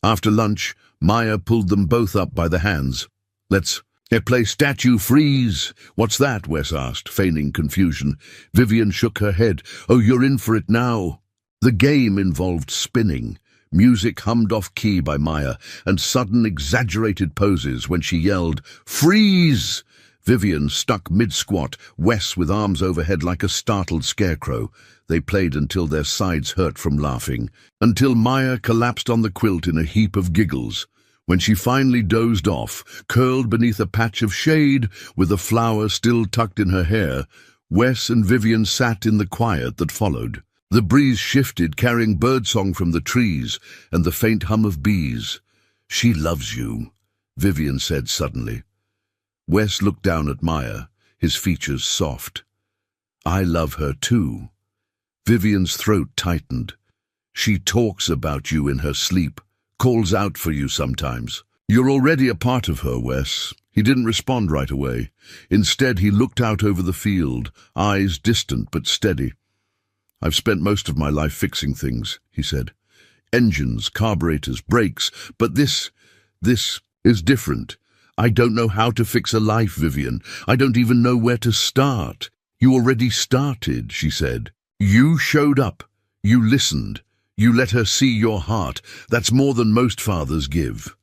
After lunch, Maya pulled them both up by the hands. "Let's play Statue Freeze." "What's that?" Wes asked, feigning confusion. Vivian shook her head. "Oh, you're in for it now." The game involved spinning. Music hummed off-key by Maya, and sudden exaggerated poses when she yelled, "Freeze!" Vivian stuck mid-squat, Wes with arms overhead like a startled scarecrow. They played until their sides hurt from laughing, until Maya collapsed on the quilt in a heap of giggles. When she finally dozed off, curled beneath a patch of shade, with a flower still tucked in her hair, Wes and Vivian sat in the quiet that followed. The breeze shifted, carrying birdsong from the trees and the faint hum of bees. "She loves you," Vivian said suddenly. Wes looked down at Maya, his features soft. "I love her too." Vivian's throat tightened. "She talks about you in her sleep, calls out for you sometimes." "You're already a part of her, Wes." He didn't respond right away. Instead, he looked out over the field, eyes distant but steady. "I've spent most of my life fixing things," he said. "Engines, carburetors, brakes, but this is different. I don't know how to fix a life, Vivian. I don't even know where to start." "You already started," she said. "You showed up. You listened. You let her see your heart. That's more than most fathers give."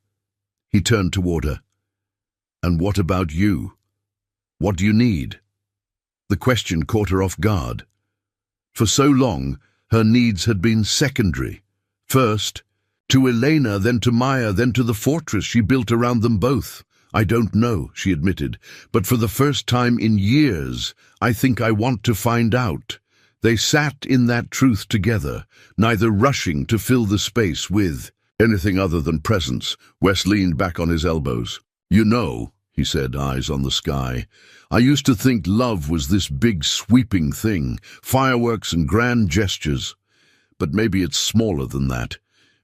He turned toward her. "And what about you? What do you need?" The question caught her off guard. For so long, her needs had been secondary. First, to Elena, then to Maya, then to the fortress she built around them both. "I don't know," she admitted, "but for the first time in years, I think I want to find out." They sat in that truth together, neither rushing to fill the space with anything other than presence. Wes leaned back on his elbows. "You know," he said, eyes on the sky, "I used to think love was this big sweeping thing, fireworks and grand gestures. But maybe it's smaller than that.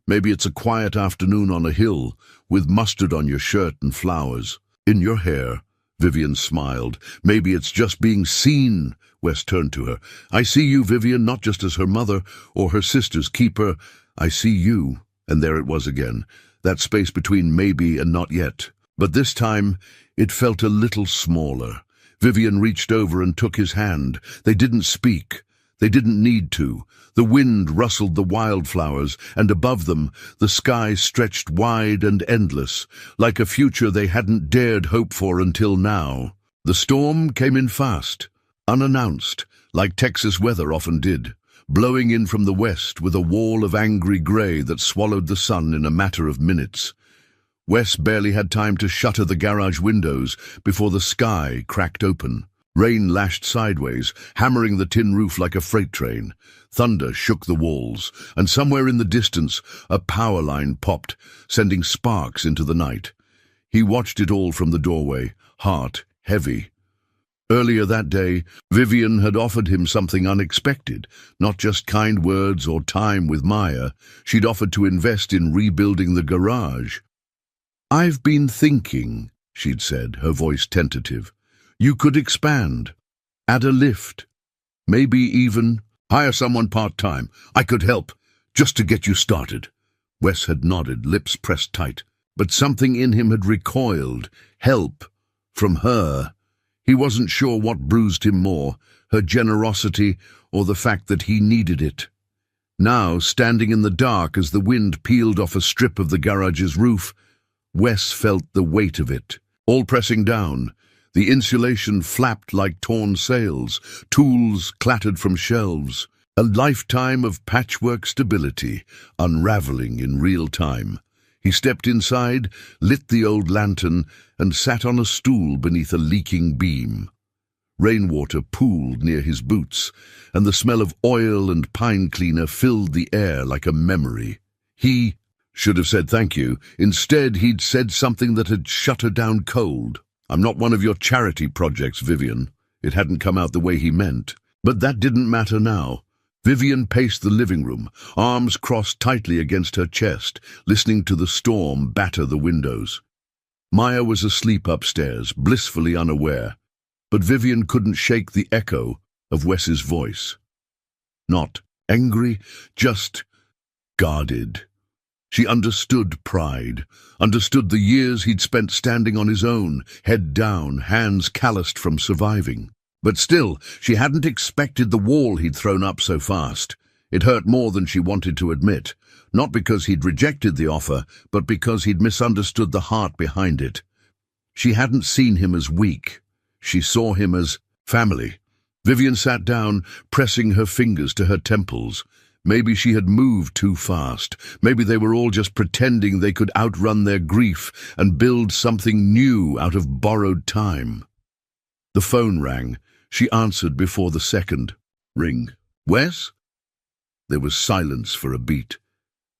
Maybe it's a quiet afternoon on a hill, with mustard on your shirt and flowers in your hair." Vivian smiled. "Maybe it's just being seen." Wes turned to her. "I see you, Vivian, not just as her mother or her sister's keeper. I see you." And there it was again, that space between maybe and not yet. But this time, it felt a little smaller. Vivian reached over and took his hand. They didn't speak. They didn't need to. The wind rustled the wildflowers, and above them, the sky stretched wide and endless, like a future they hadn't dared hope for until now. The storm came in fast, unannounced, like Texas weather often did, blowing in from the west with a wall of angry grey that swallowed the sun in a matter of minutes. Wes barely had time to shutter the garage windows before the sky cracked open. Rain lashed sideways, hammering the tin roof like a freight train. Thunder shook the walls, and somewhere in the distance a power line popped, sending sparks into the night. He watched it all from the doorway, heart heavy. Earlier that day, Vivian had offered him something unexpected, not just kind words or time with Maya. She'd offered to invest in rebuilding the garage. "I've been thinking," she'd said, her voice tentative. "You could expand, add a lift, maybe even hire someone part-time. I could help, just to get you started." Wes had nodded, lips pressed tight, but something in him had recoiled. Help from her. He wasn't sure what bruised him more, her generosity or the fact that he needed it. Now, standing in the dark as the wind peeled off a strip of the garage's roof, Wes felt the weight of it, all pressing down. The insulation flapped like torn sails, tools clattered from shelves, a lifetime of patchwork stability, unraveling in real time. He stepped inside, lit the old lantern, and sat on a stool beneath a leaking beam. Rainwater pooled near his boots, and the smell of oil and pine cleaner filled the air like a memory. He should have said thank you. Instead, he'd said something that had shut her down cold. "I'm not one of your charity projects, Vivian." It hadn't come out the way he meant. But that didn't matter now. Vivian paced the living room, arms crossed tightly against her chest, listening to the storm batter the windows. Maya was asleep upstairs, blissfully unaware, but Vivian couldn't shake the echo of Wes's voice. Not angry, just guarded. She understood pride, understood the years he'd spent standing on his own, head down, hands calloused from surviving. But still, she hadn't expected the wall he'd thrown up so fast. It hurt more than she wanted to admit, not because he'd rejected the offer, but because he'd misunderstood the heart behind it. She hadn't seen him as weak. She saw him as family. Vivian sat down, pressing her fingers to her temples. Maybe she had moved too fast. Maybe they were all just pretending they could outrun their grief and build something new out of borrowed time. The phone rang. She answered before the second ring. "Wes?" There was silence for a beat.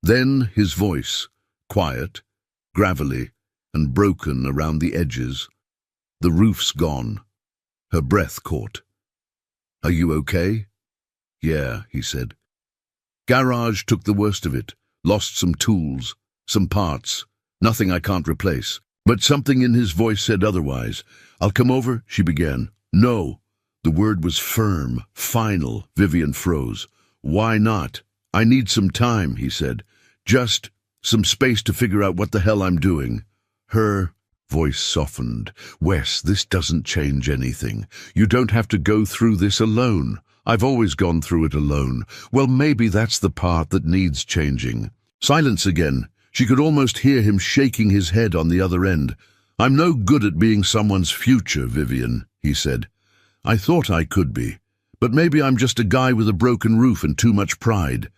Then his voice, quiet, gravelly, and broken around the edges. "The roof's gone." Her breath caught. "Are you okay?" "Yeah," he said. "Garage took the worst of it. Lost some tools, some parts. Nothing I can't replace." But something in his voice said otherwise. "I'll come over," she began. "No." The word was firm, final. Vivian froze. "Why not?" "I need some time," he said. "Just some space to figure out what the hell I'm doing." Her voice softened. "Wes, this doesn't change anything. You don't have to go through this alone. I've always gone through it alone. Well, maybe that's the part that needs changing." Silence again. She could almost hear him shaking his head on the other end. "I'm no good at being someone's future, Vivian," he said. "I thought I could be. But maybe I'm just a guy with a broken roof and too much pride."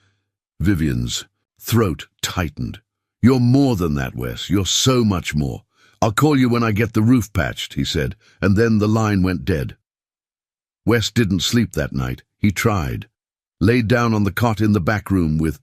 Vivian's throat tightened. "You're more than that, Wes. You're so much more. I'll call you when I get the roof patched," he said, and then the line went dead. Wes didn't sleep that night. He tried. Laid down on the cot in the back room with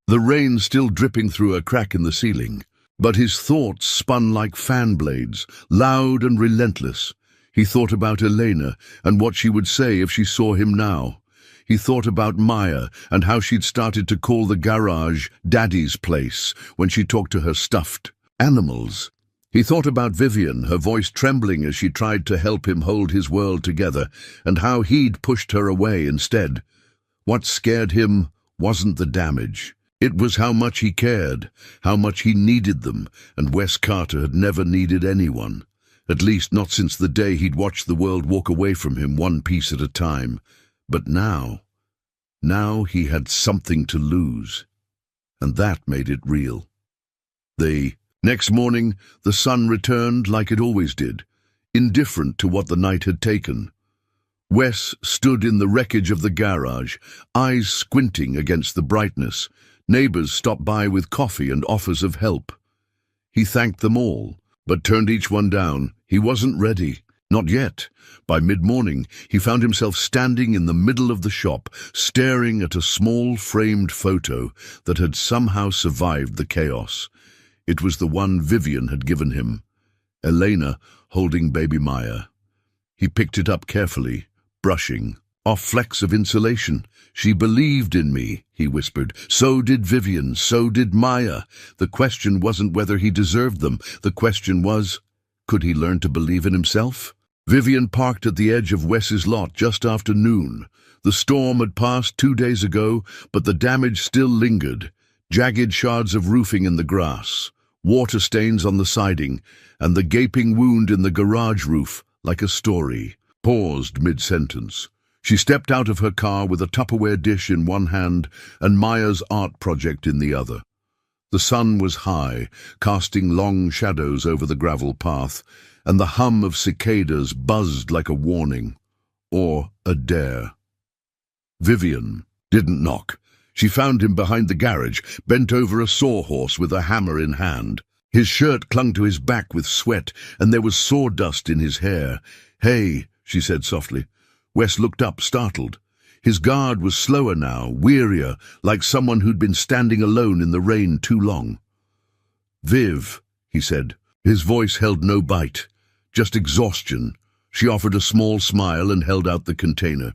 the rain still dripping through a crack in the ceiling. But his thoughts spun like fan blades, loud and relentless. He thought about Elena and what she would say if she saw him now. He thought about Maya and how she'd started to call the garage Daddy's place when she talked to her stuffed animals. He thought about Vivian, her voice trembling as she tried to help him hold his world together, and how he'd pushed her away instead. What scared him wasn't the damage. It was how much he cared, how much he needed them, and Wes Carter had never needed anyone. At least not since the day he'd watched the world walk away from him one piece at a time. But now he had something to lose, and that made it real. The next morning, the sun returned like it always did, indifferent to what the night had taken. Wes stood in the wreckage of the garage, eyes squinting against the brightness. Neighbors stopped by with coffee and offers of help. He thanked them all, but turned each one down. He wasn't ready. Not yet. By mid-morning, he found himself standing in the middle of the shop, staring at a small framed photo that had somehow survived the chaos. It was the one Vivian had given him, Elena holding baby Maya. He picked it up carefully, brushing off flecks of insulation. "She believed in me," he whispered. "So did Vivian, so did Maya." The question wasn't whether he deserved them. The question was, could he learn to believe in himself? Vivian parked at the edge of Wes's lot just after noon. The storm had passed 2 days ago, but the damage still lingered. Jagged shards of roofing in the grass, water stains on the siding, and the gaping wound in the garage roof like a story. Paused mid-sentence. She stepped out of her car with a Tupperware dish in one hand and Maya's art project in the other. The sun was high, casting long shadows over the gravel path, and the hum of cicadas buzzed like a warning, or a dare. Vivian didn't knock. She found him behind the garage, bent over a sawhorse with a hammer in hand. His shirt clung to his back with sweat, and there was sawdust in his hair. "Hey," she said softly. Wes looked up, startled. His guard was slower now, wearier, like someone who'd been standing alone in the rain too long. "Viv," he said. His voice held no bite, just exhaustion. She offered a small smile and held out the container.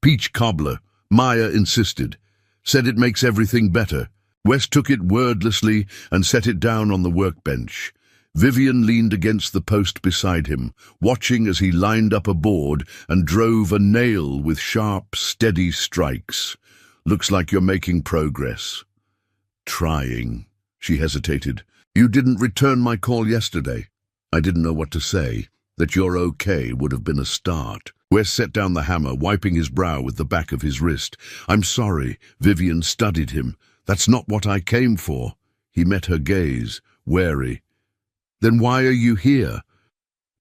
Peach cobbler, Maya insisted. Said it makes everything better. Wes took it wordlessly and set it down on the workbench. Vivian leaned against the post beside him, watching as he lined up a board and drove a nail with sharp, steady strikes. Looks like you're making progress. Trying. She hesitated. You didn't return my call yesterday. I didn't know what to say. That you're okay would have been a start. Wes set down the hammer, wiping his brow with the back of his wrist. I'm sorry. Vivian studied him. That's not what I came for. He met her gaze, wary. Then why are you here?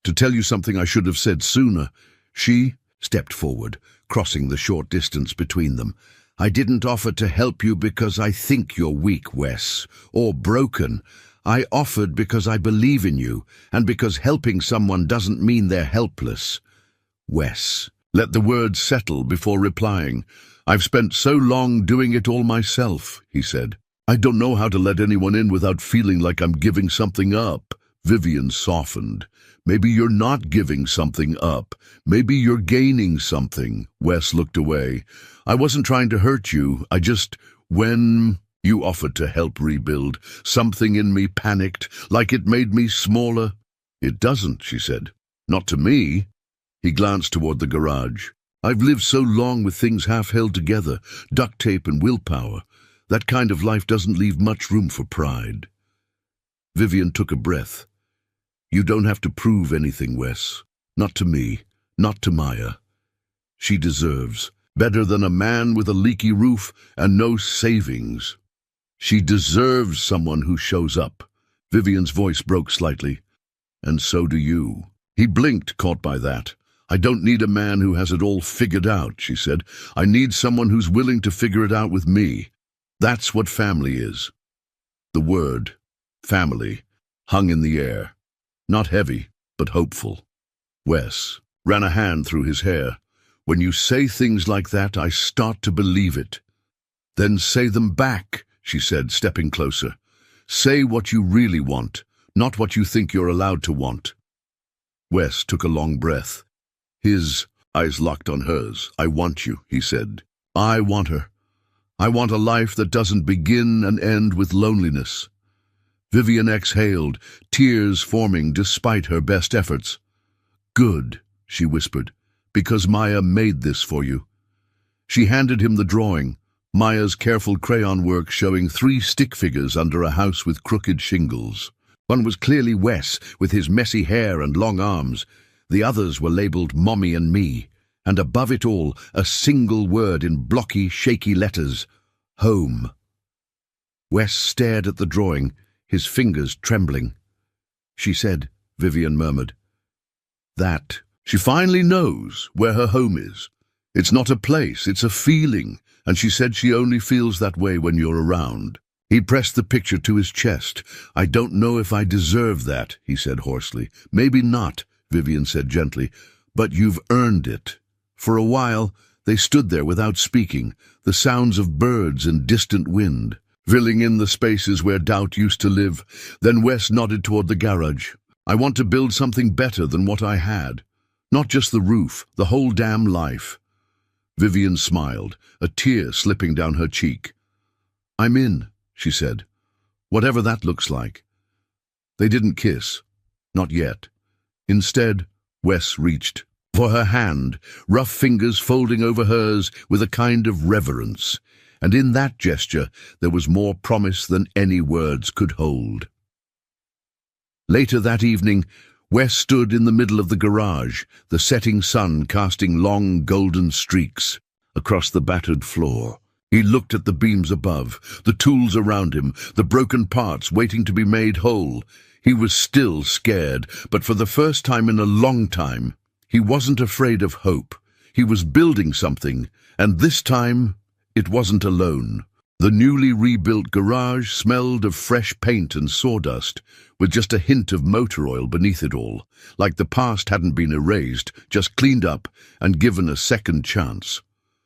To tell you something I should have said sooner. She stepped forward, crossing the short distance between them. I didn't offer to help you because I think you're weak, Wes, or broken. I offered because I believe in you, and because helping someone doesn't mean they're helpless. Wes let the words settle before replying. I've spent so long doing it all myself, he said. I don't know how to let anyone in without feeling like I'm giving something up. Vivian softened. Maybe you're not giving something up. Maybe you're gaining something. Wes looked away. I wasn't trying to hurt you. When you offered to help rebuild, something in me panicked, like it made me smaller. It doesn't, she said. Not to me. He glanced toward the garage. I've lived so long with things half held together, duct tape and willpower. That kind of life doesn't leave much room for pride. Vivian took a breath. You don't have to prove anything, Wes. Not to me, not to Maya. She deserves better than a man with a leaky roof and no savings. She deserves someone who shows up. Vivian's voice broke slightly. And so do you. He blinked, caught by that. I don't need a man who has it all figured out, she said. I need someone who's willing to figure it out with me. That's what family is. The word, family, hung in the air. Not heavy, but hopeful. Wes ran a hand through his hair. When you say things like that, I start to believe it. Then say them back, she said, stepping closer. Say what you really want, not what you think you're allowed to want. Wes took a long breath. His eyes locked on hers. I want you, he said. I want her. I want a life that doesn't begin and end with loneliness. Vivian exhaled, tears forming despite her best efforts. Good, she whispered, because Maya made this for you. She handed him the drawing, Maya's careful crayon work showing 3 stick figures under a house with crooked shingles. One was clearly Wes, with his messy hair and long arms. The others were labeled Mommy and Me, and above it all, a single word in blocky, shaky letters, Home. Wes stared at the drawing, his fingers trembling. She said, Vivian murmured, that she finally knows where her home is. It's not a place, it's a feeling, and she said she only feels that way when you're around. He pressed the picture to his chest. I don't know if I deserve that, he said hoarsely. Maybe not, Vivian said gently, but you've earned it. For a while, they stood there without speaking, the sounds of birds and distant wind, filling in the spaces where doubt used to live. Then Wes nodded toward the garage. I want to build something better than what I had. Not just the roof, the whole damn life. Vivian smiled, a tear slipping down her cheek. I'm in, she said. Whatever that looks like. They didn't kiss. Not yet. Instead, Wes reached for her hand, rough fingers folding over hers with a kind of reverence. And in that gesture there was more promise than any words could hold. Later that evening, Wes stood in the middle of the garage, the setting sun casting long golden streaks across the battered floor. He looked at the beams above, the tools around him, the broken parts waiting to be made whole. He was still scared, but for the first time in a long time, he wasn't afraid of hope. He was building something, and this time it wasn't alone. The newly rebuilt garage smelled of fresh paint and sawdust, with just a hint of motor oil beneath it all, like the past hadn't been erased, just cleaned up and given a second chance.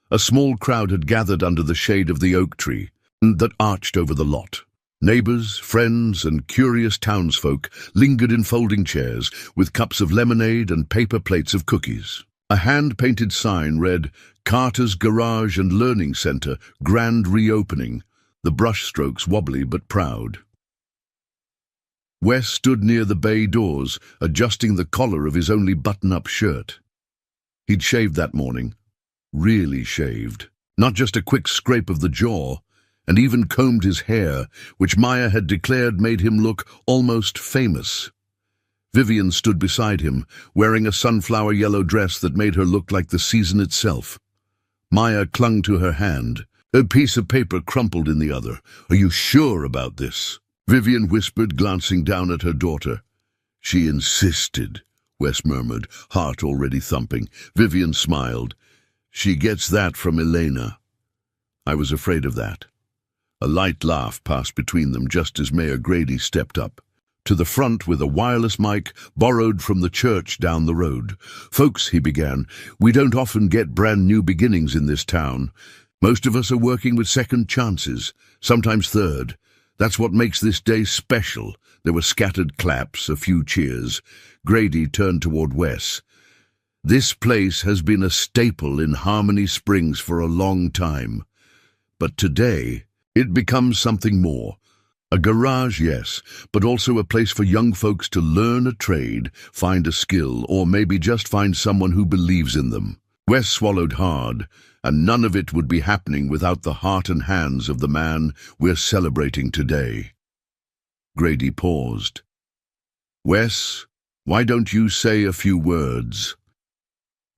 A small crowd had gathered under the shade of the oak tree that arched over the lot. Neighbors, friends, and curious townsfolk lingered in folding chairs with cups of lemonade and paper plates of cookies. A hand-painted sign read, "Carter's Garage and Learning Center, Grand Reopening," the brushstrokes wobbly but proud. Wes stood near the bay doors, adjusting the collar of his only button-up shirt. He'd shaved that morning. Really shaved. Not just a quick scrape of the jaw, and even combed his hair, which Maya had declared made him look almost famous. Vivian stood beside him, wearing a sunflower yellow dress that made her look like the season itself. Maya clung to her hand, a piece of paper crumpled in the other. "Are you sure about this?" Vivian whispered, glancing down at her daughter. "She insisted," Wes murmured, heart already thumping. Vivian smiled. "She gets that from Elena." I was afraid of that. A light laugh passed between them just as Mayor Grady stepped up to the front with a wireless mic borrowed from the church down the road. "Folks," he began, "we don't often get brand new beginnings in this town. Most of us are working with second chances, sometimes third. That's what makes this day special." There were scattered claps, a few cheers. Grady turned toward Wes. "This place has been a staple in Harmony Springs for a long time. But today, it becomes something more. A garage, yes, but also a place for young folks to learn a trade, find a skill, or maybe just find someone who believes in them." Wes swallowed hard, and none of it would be happening without the heart and hands of the man we're celebrating today. Grady paused. "Wes, why don't you say a few words?"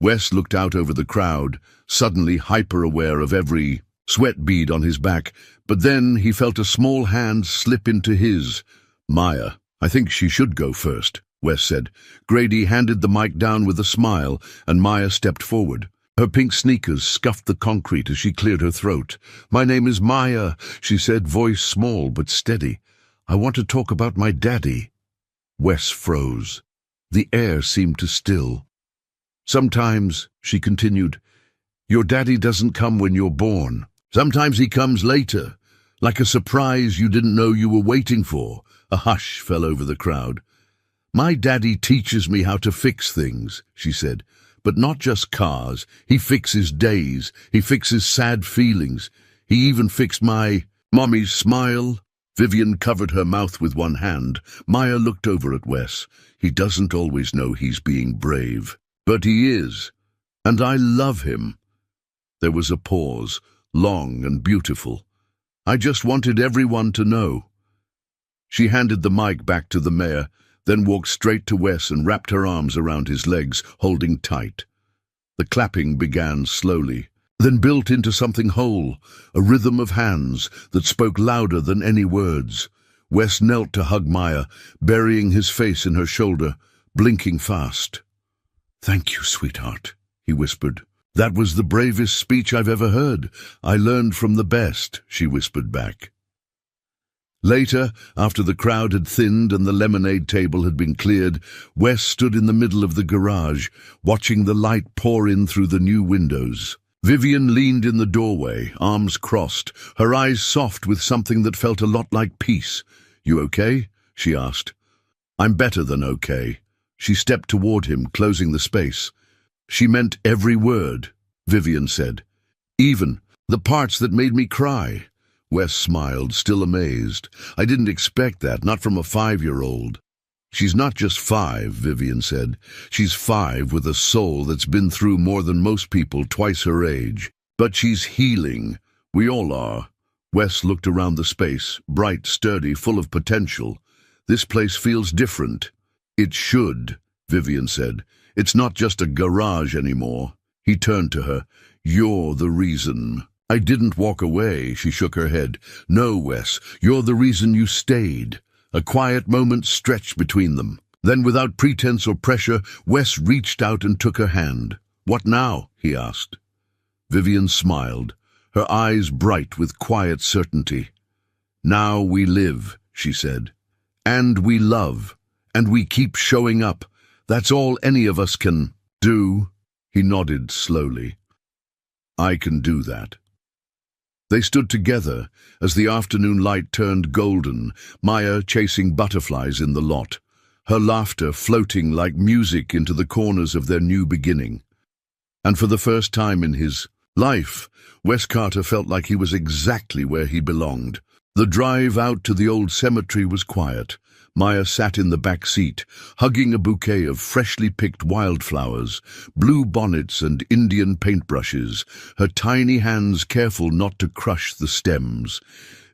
Wes looked out over the crowd, suddenly hyper-aware of every sweat bead on his back, but then he felt a small hand slip into his. "Maya, I think she should go first," Wes said. Grady handed the mic down with a smile, and Maya stepped forward. Her pink sneakers scuffed the concrete as she cleared her throat. "My name is Maya," she said, voice small but steady. "I want to talk about my daddy." Wes froze. The air seemed to still. "Sometimes," she continued, "your daddy doesn't come when you're born. Sometimes he comes later, like a surprise you didn't know you were waiting for." A hush fell over the crowd. "My daddy teaches me how to fix things," she said. "But not just cars. He fixes days. He fixes sad feelings. He even fixed my mommy's smile." Vivian covered her mouth with one hand. Maya looked over at Wes. "He doesn't always know he's being brave, but he is. And I love him." There was a pause, long and beautiful. "I just wanted everyone to know." She handed the mic back to the mayor, then walked straight to Wes and wrapped her arms around his legs, holding tight. The clapping began slowly, then built into something whole, a rhythm of hands that spoke louder than any words. Wes knelt to hug Maya, burying his face in her shoulder, blinking fast. "Thank you, sweetheart," he whispered. "That was the bravest speech I've ever heard. I learned from the best," she whispered back. Later, after the crowd had thinned and the lemonade table had been cleared, Wes stood in the middle of the garage, watching the light pour in through the new windows. Vivian leaned in the doorway, arms crossed, her eyes soft with something that felt a lot like peace. "You okay?" she asked. "I'm better than okay." She stepped toward him, closing the space. "She meant every word," Vivian said. "Even the parts that made me cry." Wes smiled, still amazed. "I didn't expect that, not from a 5-year-old. "She's not just 5, Vivian said. "She's 5 with a soul that's been through more than most people twice her age. But she's healing. We all are." Wes looked around the space, bright, sturdy, full of potential. "This place feels different." "It should," Vivian said. "It's not just a garage anymore." He turned to her. "You're the reason." "I didn't walk away," she shook her head. "No, Wes, you're the reason you stayed." A quiet moment stretched between them. Then, without pretense or pressure, Wes reached out and took her hand. "What now?" he asked. Vivian smiled, her eyes bright with quiet certainty. "Now we live," she said. "And we love. And we keep showing up. That's all any of us can do." He nodded slowly. "I can do that." They stood together as the afternoon light turned golden, Maya chasing butterflies in the lot, her laughter floating like music into the corners of their new beginning. And for the first time in his life, Wes Carter felt like he was exactly where he belonged. The drive out to the old cemetery was quiet. Maya sat in the back seat, hugging a bouquet of freshly picked wildflowers, blue bonnets and Indian paintbrushes, her tiny hands careful not to crush the stems.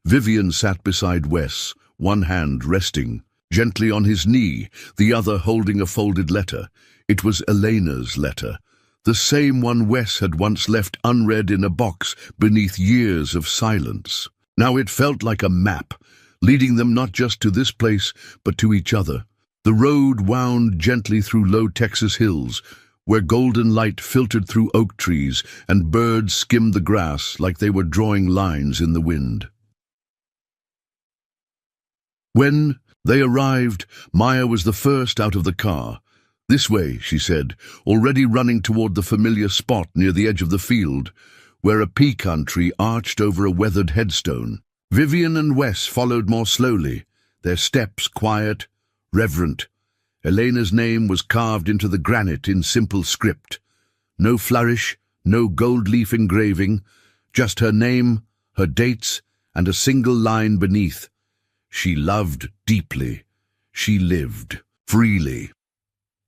Vivian sat beside Wes, one hand resting gently on his knee, the other holding a folded letter. It was Elena's letter, the same one Wes had once left unread in a box beneath years of silence. Now it felt like a map, leading them not just to this place, but to each other. The road wound gently through low Texas hills, where golden light filtered through oak trees and birds skimmed the grass like they were drawing lines in the wind. When they arrived, Maya was the first out of the car. "This way," she said, already running toward the familiar spot near the edge of the field, where a pecan tree arched over a weathered headstone. Vivian and Wes followed more slowly, their steps quiet, reverent. Elena's name was carved into the granite in simple script. No flourish, no gold leaf engraving, just her name, her dates, and a single line beneath. She loved deeply. She lived freely.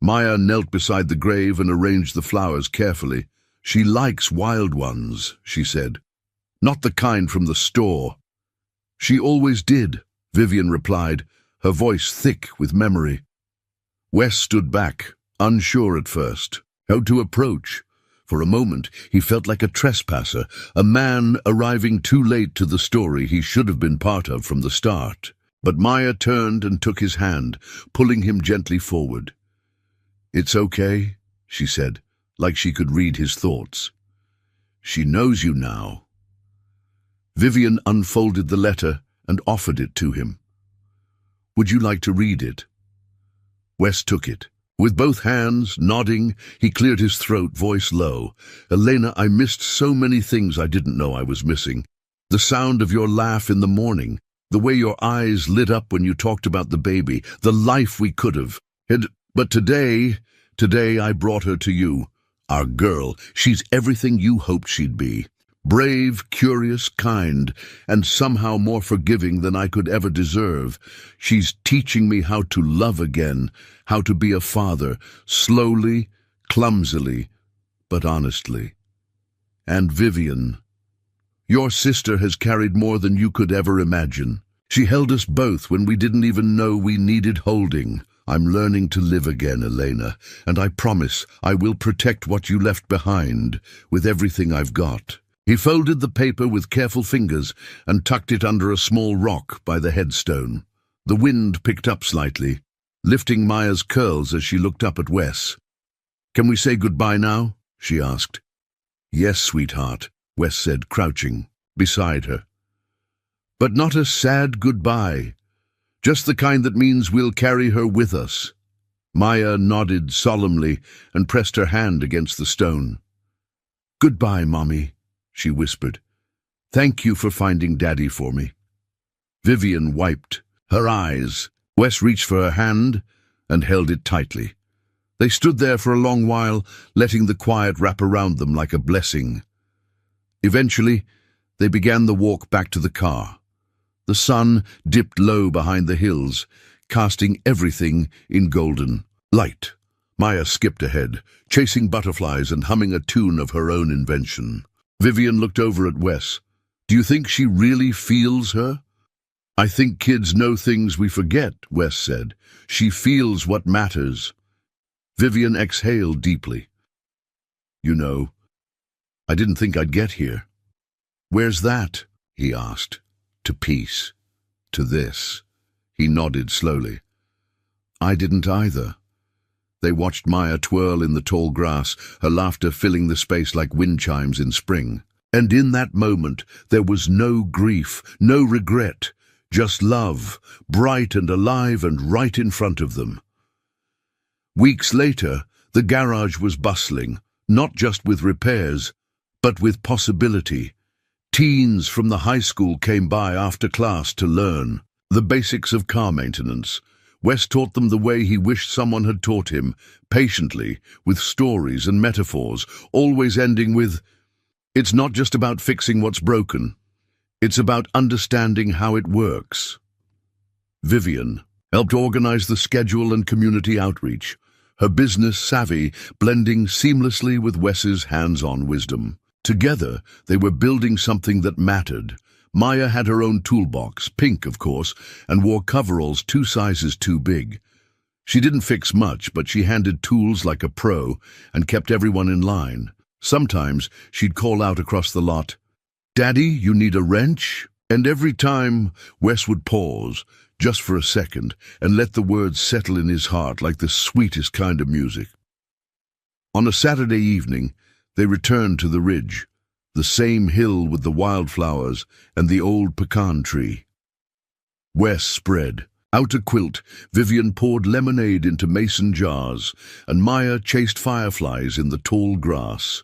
Maya knelt beside the grave and arranged the flowers carefully. "She likes wild ones," she said. "Not the kind from the store." "She always did," Vivian replied, her voice thick with memory. Wes stood back, unsure at first, how to approach. For a moment, he felt like a trespasser, a man arriving too late to the story he should have been part of from the start. But Maya turned and took his hand, pulling him gently forward. "It's okay," she said, like she could read his thoughts. "She knows you now." Vivian unfolded the letter and offered it to him. "Would you like to read it?" Wes took it. With both hands, nodding, he cleared his throat, voice low. "Elena, I missed so many things I didn't know I was missing. The sound of your laugh in the morning, the way your eyes lit up when you talked about the baby, the life we could have. But today I brought her to you. Our girl, she's everything you hoped she'd be. Brave, curious, kind, and somehow more forgiving than I could ever deserve. She's teaching me how to love again, how to be a father, slowly, clumsily, but honestly. And Vivian, your sister has carried more than you could ever imagine. She held us both when we didn't even know we needed holding. I'm learning to live again, Elena, and I promise I will protect what you left behind with everything I've got." He folded the paper with careful fingers and tucked it under a small rock by the headstone. The wind picked up slightly, lifting Maya's curls as she looked up at Wes. "Can we say goodbye now?" she asked. "Yes, sweetheart," Wes said, crouching beside her. "But not a sad goodbye. Just the kind that means we'll carry her with us." Maya nodded solemnly and pressed her hand against the stone. "Goodbye, Mommy," she whispered. "Thank you for finding Daddy for me." Vivian wiped her eyes. Wes reached for her hand and held it tightly. They stood there for a long while, letting the quiet wrap around them like a blessing. Eventually, they began the walk back to the car. The sun dipped low behind the hills, casting everything in golden light. Maya skipped ahead, chasing butterflies and humming a tune of her own invention. Vivian looked over at Wes. "Do you think she really feels her?" "I think kids know things we forget," Wes said. "She feels what matters." Vivian exhaled deeply. "You know, I didn't think I'd get here." "Where's that?" he asked. "To peace. To this." He nodded slowly. "I didn't either." They watched Maya twirl in the tall grass, her laughter filling the space like wind chimes in spring. And in that moment, there was no grief, no regret, just love, bright and alive and right in front of them. Weeks later, the garage was bustling, not just with repairs, but with possibility. Teens from the high school came by after class to learn the basics of car maintenance. Wes taught them the way he wished someone had taught him, patiently, with stories and metaphors, always ending with, "It's not just about fixing what's broken. It's about understanding how it works." Vivian helped organize the schedule and community outreach, her business savvy blending seamlessly with Wes's hands-on wisdom. Together, they were building something that mattered. Maya had her own toolbox, pink of course, and wore coveralls 2 sizes too big. She didn't fix much, but she handled tools like a pro and kept everyone in line. Sometimes she'd call out across the lot, "Daddy, you need a wrench?" And every time, Wes would pause, just for a second, and let the words settle in his heart like the sweetest kind of music. On a Saturday evening, they returned to the ridge, the same hill with the wildflowers and the old pecan tree. Wes spread out a quilt, Vivian poured lemonade into mason jars, and Maya chased fireflies in the tall grass.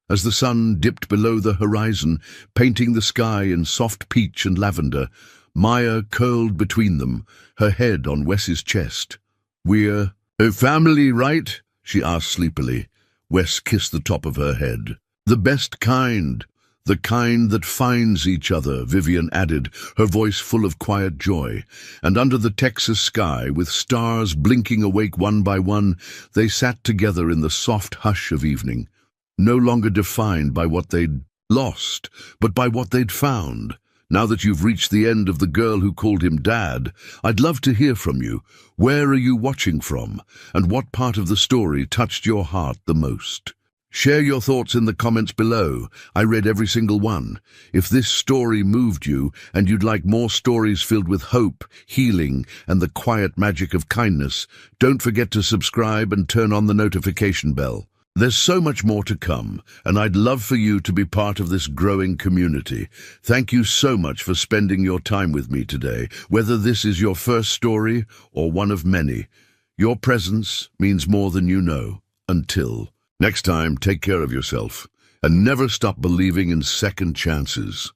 As the sun dipped below the horizon, painting the sky in soft peach and lavender, Maya curled between them, her head on Wes's chest. "We're a family, right?" she asked sleepily. Wes kissed the top of her head. "The best kind. The kind that finds each other," Vivian added, her voice full of quiet joy. And under the Texas sky, with stars blinking awake one by one, they sat together in the soft hush of evening, no longer defined by what they'd lost, but by what they'd found. "Now that you've reached the end of The Girl Who Called Him Dad, I'd love to hear from you. Where are you watching from? And what part of the story touched your heart the most? Share your thoughts in the comments below. I read every single one. If this story moved you and you'd like more stories filled with hope, healing, and the quiet magic of kindness, don't forget to subscribe and turn on the notification bell. There's so much more to come, and I'd love for you to be part of this growing community. Thank you so much for spending your time with me today, whether this is your first story or one of many. Your presence means more than you know. Until next time, take care of yourself, and never stop believing in second chances.